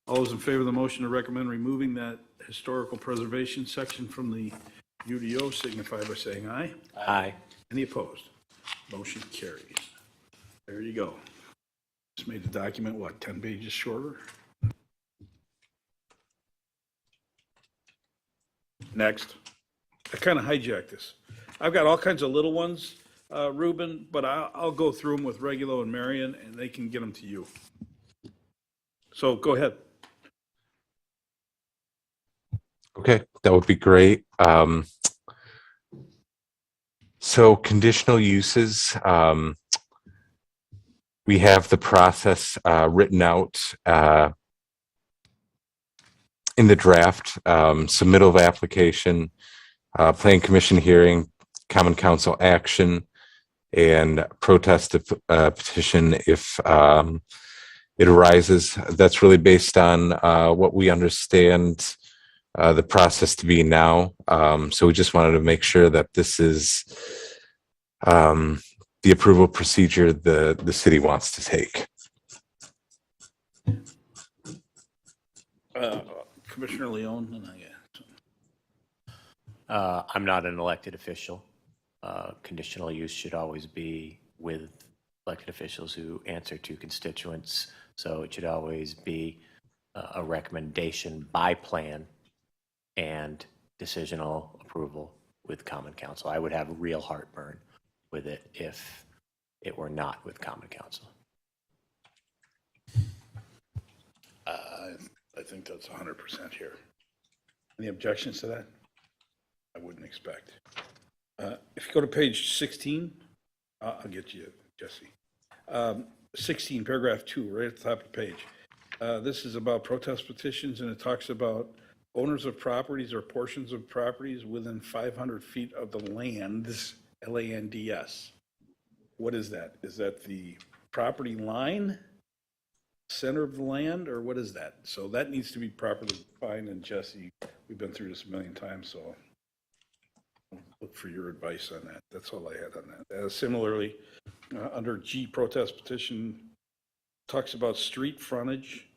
All those in favor of the motion to recommend removing that historical preservation section from the UDO signify by saying aye. Aye. Any opposed? Motion carries. There you go. Just made the document, what, 10 pages shorter? Next. I kind of hijacked this. I've got all kinds of little ones, Ruben, but I'll go through them with Regulo and Marion, and they can get them to you. So go ahead. Okay, that would be great. So conditional uses, we have the process written out in the draft, submittal of application, planning commission hearing, common council action, and protest petition if it arises. That's really based on what we understand the process to be now. So we just wanted to make sure that this is the approval procedure the city wants to take. Commissioner Leone, and I'm not an elected official. Conditional use should always be with elected officials who answer to constituents. So it should always be a recommendation by plan and decisional approval with common council. I would have real heartburn with it if it were not with common council. I think that's 100% here. Any objections to that? I wouldn't expect. If you go to page 16, I'll get you, Jesse. 16, paragraph 2, right at the top of the page. This is about protest petitions, and it talks about owners of properties or portions of properties within 500 feet of the lands, LANDS. What is that? Is that the property line, center of the land, or what is that? So that needs to be properly defined, and Jesse, we've been through this a million times, so look for your advice on that. That's all I had on that. Similarly, under G, protest petition, talks about street frontage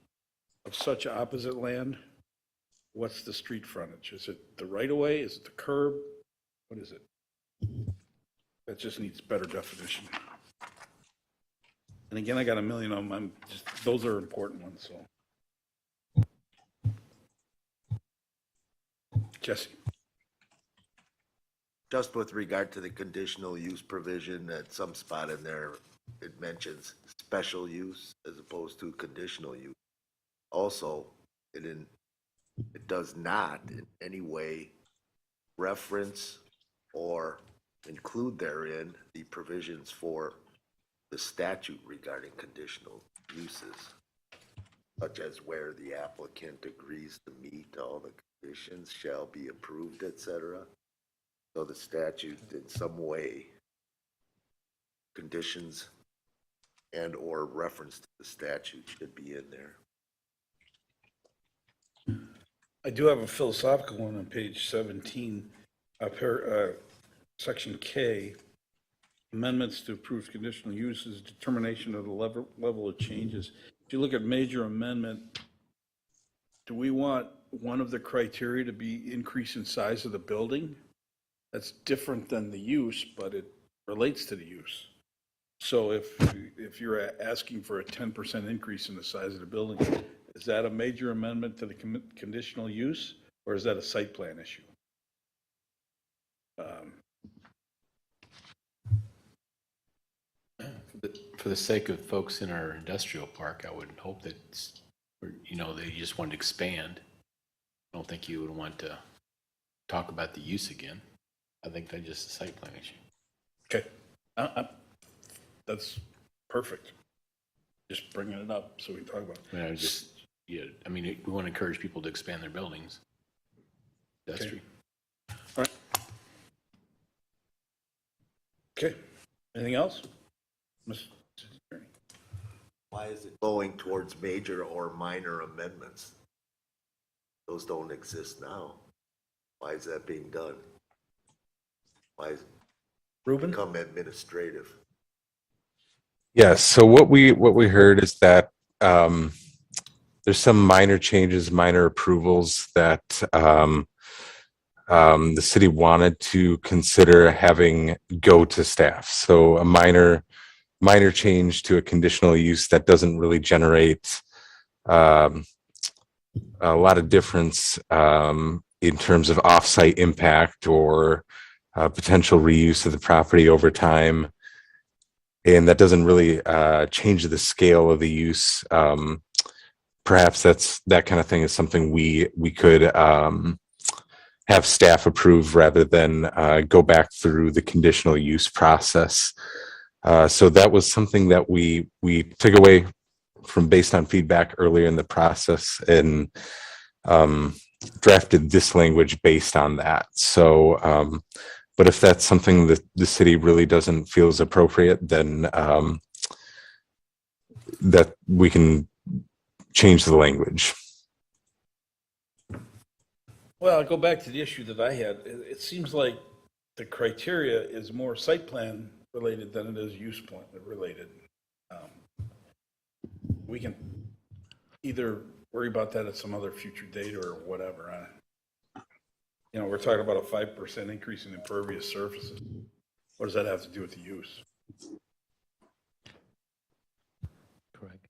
of such opposite land. What's the street frontage? Is it the right of way? Is it the curb? What is it? That just needs better definition. And again, I got a million of them. Those are important ones, so. Jesse. Just with regard to the conditional use provision, at some spot in there, it mentions special use as opposed to conditional use. Also, it does not in any way reference or include therein the provisions for the statute regarding conditional uses, such as where the applicant agrees to meet all the conditions shall be approved, etc. So the statute in some way, conditions and or reference to the statute should be in there. I do have a philosophical one on page 17, section K, amendments to approved conditional uses, determination of the level of changes. If you look at major amendment, do we want one of the criteria to be increase in size of the building? That's different than the use, but it relates to the use. So if you're asking for a 10% increase in the size of the building, is that a major amendment to the conditional use, or is that a site plan issue? For the sake of folks in our industrial park, I would hope that, they just want to expand. I don't think you would want to talk about the use again. I think that's just a site plan issue. Okay. That's perfect. Just bringing it up so we can talk about it. We want to encourage people to expand their buildings. Industry. All right. Okay. Anything else? Mr. Attorney? Why is it going towards major or minor amendments? Those don't exist now. Why is that being done? Why is it Ruben? become administrative? Yes. So what we heard is that there's some minor changes, minor approvals that the city wanted to consider having go to staff. So a minor change to a conditional use that doesn't really generate a lot of difference in terms of offsite impact or potential reuse of the property over time. And that doesn't really change the scale of the use. Perhaps that kind of thing is something we could have staff approve rather than go back through the conditional use process. So that was something that we took away from based on feedback earlier in the process and drafted this language based on that. So, but if that's something that the city really doesn't feel is appropriate, then that we can change the language. Well, I'll go back to the issue that I had. It seems like the criteria is more site plan related than it is use plan related. We can either worry about that at some other future date or whatever. We're talking about a 5% increase in impervious surfaces. What does that have to do with the use? Correct.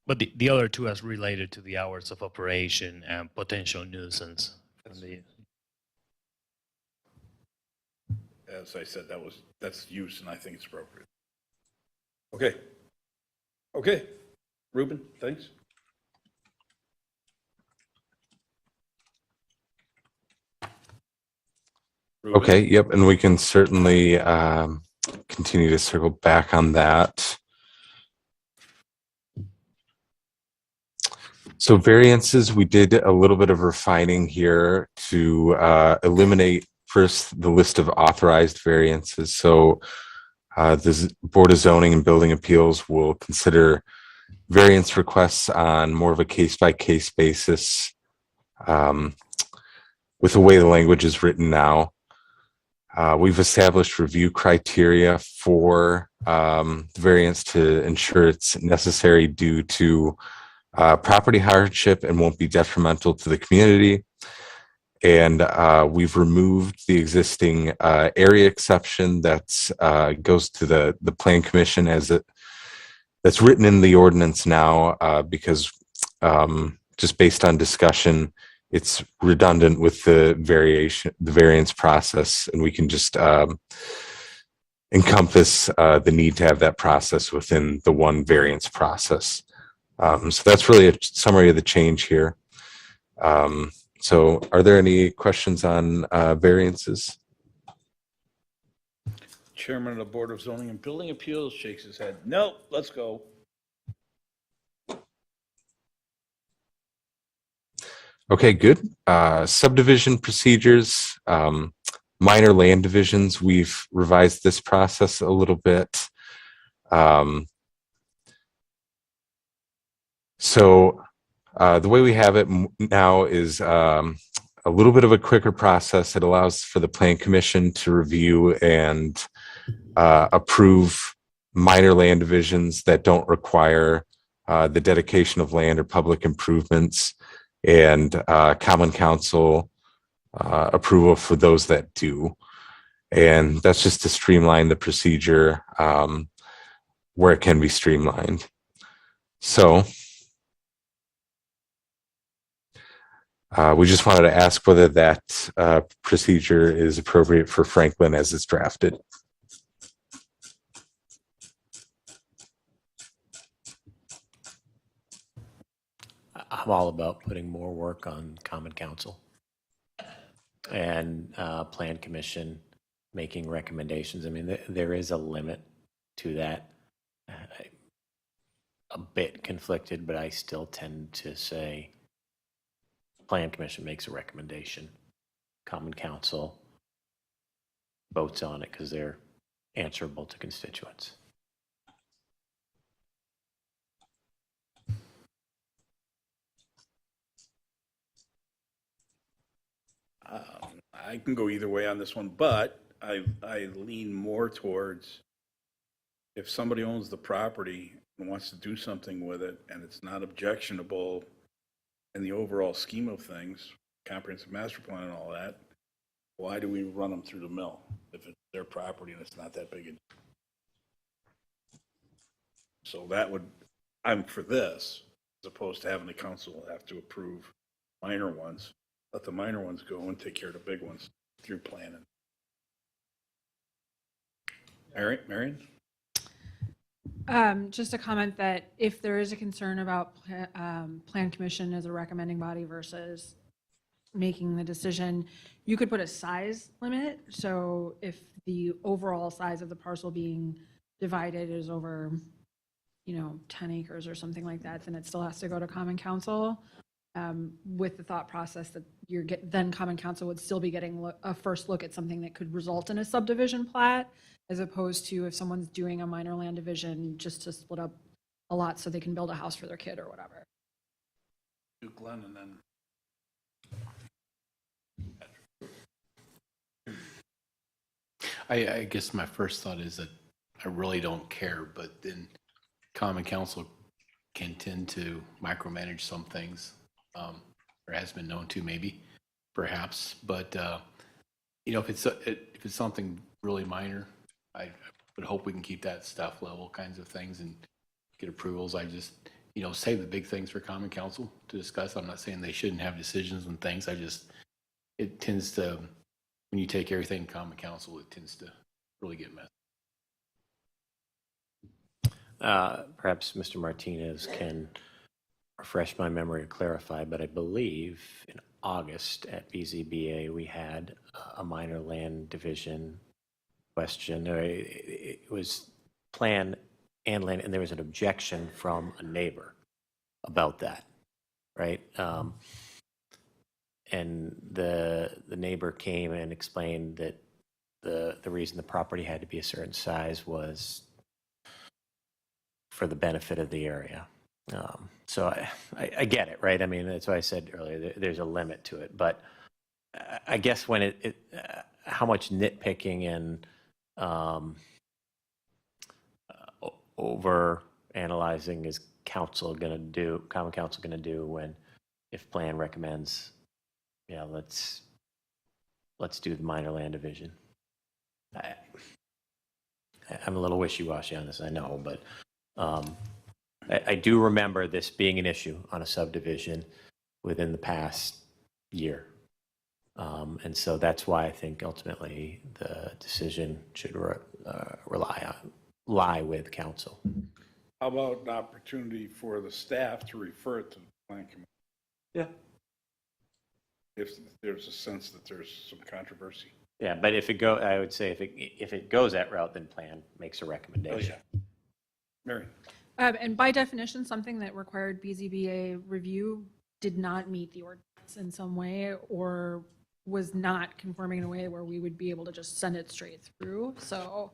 But the other two is related to the hours of operation and potential nuisance. As I said, that's use, and I think it's appropriate. Okay. Ruben, thanks. Ruben? Okay. Yep. And we can certainly continue to circle back on that. So variances, we did a little bit of refining here to eliminate first the list of authorized variances. So the Board of Zoning and Building Appeals will consider variance requests on more of a case-by-case basis with the way the language is written now. We've established review criteria for the variance to ensure it's necessary due to property hardship and won't be detrimental to the community. And we've removed the existing area exception that goes to the Plan Commission that's written in the ordinance now because just based on discussion, it's redundant with the variance process, and we can just encompass the need to have that process within the one variance process. So that's really a summary of the change here. So are there any questions on variances? Chairman of the Board of Zoning and Building Appeals shakes his head. No, let's go. Okay, good. Subdivision procedures, minor land divisions. We've revised this process a little bit. So the way we have it now is a little bit of a quicker process. It allows for the Plan Commission to review and approve minor land divisions that don't require the dedication of land or public improvements, and Common Council approval for those that do. And that's just to streamline the procedure where it can be streamlined. So we just wanted to ask whether that procedure is appropriate for Franklin as it's drafted. I'm all about putting more work on Common Council and Plan Commission making recommendations. I mean, there is a limit to that. A bit conflicted, but I still tend to say Plan Commission makes a recommendation. Common Council votes on it because they're answerable to constituents. I can go either way on this one, but I lean more towards if somebody owns the property and wants to do something with it and it's not objectionable in the overall scheme of things, comprehensive master plan and all that, why do we run them through the mill if it's their property and it's not that big? So that would, I'm for this, as opposed to having the council have to approve minor ones. Let the minor ones go and take care of the big ones through planning. Marion? Just a comment that if there is a concern about Plan Commission as a recommending body versus making the decision, you could put a size limit. So if the overall size of the parcel being divided is over, 10 acres or something like that, then it still has to go to Common Council. With the thought process that then Common Council would still be getting a first look at something that could result in a subdivision plat, as opposed to if someone's doing a minor land division just to split up a lot so they can build a house for their kid or whatever. Do Glenn and then. I guess my first thought is that I really don't care, but then Common Council can tend to micromanage some things, or has been known to maybe, perhaps. But if it's something really minor, I would hope we can keep that staff level kinds of things and get approvals. I just save the big things for Common Council to discuss. I'm not saying they shouldn't have decisions and things. It tends to, when you take everything to Common Council, it tends to really get messy. Perhaps Mr. Martinez can refresh my memory or clarify, but I believe in August at BZBA, we had a minor land division question. It was plan and land, and there was an objection from a neighbor about that. right? And the neighbor came and explained that the reason the property had to be a certain size was for the benefit of the area. So I get it, right? I mean, that's why I said earlier, there's a limit to it. But I guess when how much nitpicking and over analyzing is common council going to do when, if plan recommends, yeah, let's do the minor land division. I'm a little wishy-washy on this, I know, but I do remember this being an issue on a subdivision within the past year. And so that's why I think ultimately the decision should lie with council. How about an opportunity for the staff to refer it to the plan committee? Yeah. If there's a sense that there's some controversy. Yeah, but I would say if it goes that route, then plan makes a Oh, recommendation. yeah. Mary? And by definition, something that required BZBA review did not meet the ordinance in some way or was not conforming in a way where we would be able to just send it straight through. So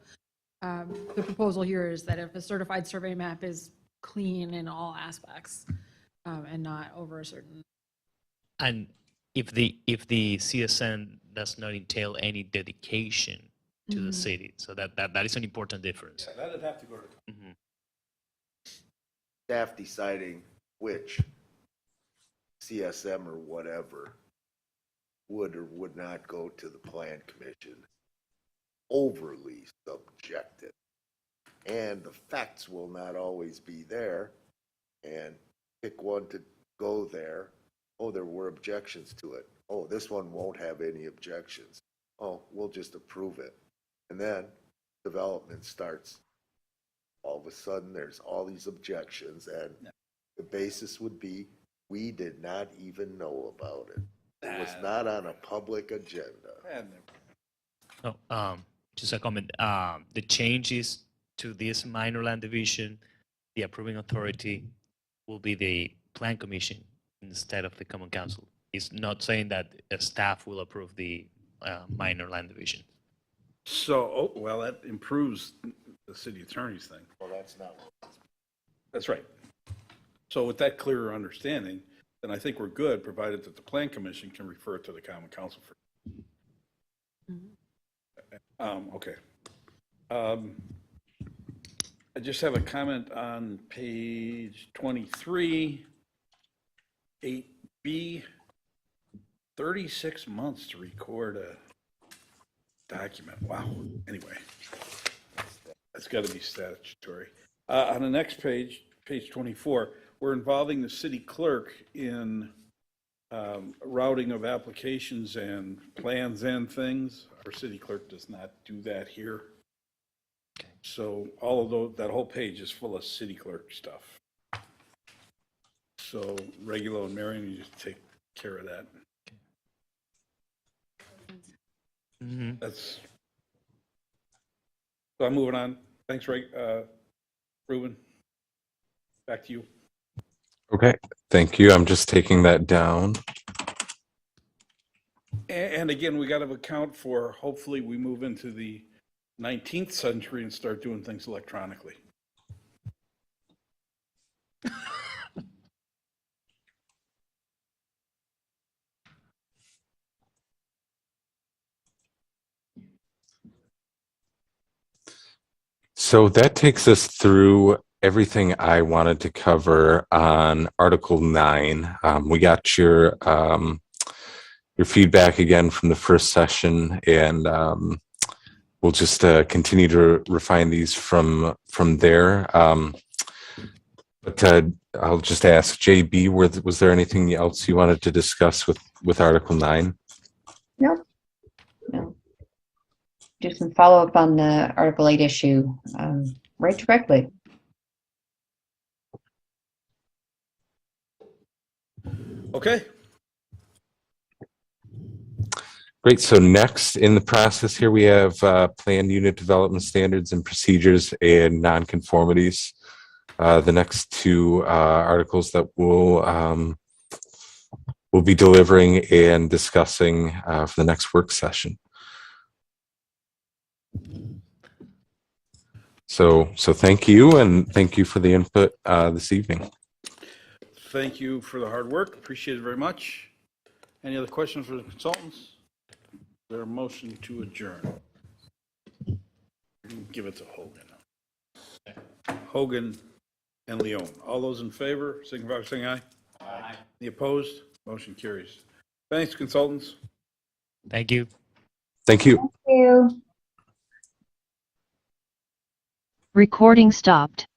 the proposal here is that if a certified survey map is clean in all aspects and not over a certain. And if the CSN does not entail any dedication to the city, so that is an important difference. Yeah, that'd have to go to. Mhm. Staff deciding which CSM or whatever would or would not go to the plan commission overly subjective. And the facts will not always be there, and pick one to go there. Oh, there were objections to it. Oh, this one won't have any objections. Oh, we'll just approve it. And then development starts. All of a sudden, there's all these objections, and the basis would be, we did not even know about it. It was not on a public agenda. Oh, just a comment. The changes to this minor land division, the approving authority will be the plan commission instead of the common council. It's not saying that staff will approve the minor land division. So, well, that improves the city attorney's thing. Well, that's not. That's right. So with that clearer understanding, then I think we're good, provided that the plan commission can refer it to the common council for. Okay. I just have a comment on page 23, 8B, 36 months to record a document. Wow. Anyway, that's got to be statutory. On the next page, page 24, we're involving the city clerk in routing of applications and plans and things. Our city clerk does not do that here. So all of those, that whole page is full of city clerk stuff. So Regulo and Marion, you just take care of that. That's, so I'm moving on. Thanks, Ruben. Back to you. Okay, thank you. I'm just taking that down. And again, we got to account for, hopefully we move into the 19th century and start doing things electronically. So that takes us through everything I wanted to cover on Article 9. We got your feedback again from the first session, and we'll just continue to refine these from there. But I'll just ask JB, was there anything else you wanted to discuss with Article 9? No. Do some follow-up on the Article 8 issue right directly. Okay. Great. So next in the process here, we have planned unit development standards and procedures and nonconformities. The next two articles that we'll we'll be delivering and discussing for the next work session. So thank you, and thank you for the input this evening. Thank you for the hard work. Appreciate it very much. Any other questions for the consultants? Is there a motion to adjourn? Give it to Hogan. Hogan and Leon. All those in favor, signify by saying aye. Aye. The opposed? Motion carries. Thanks, consultants. Thank you. Thank you. you. Recording stopped.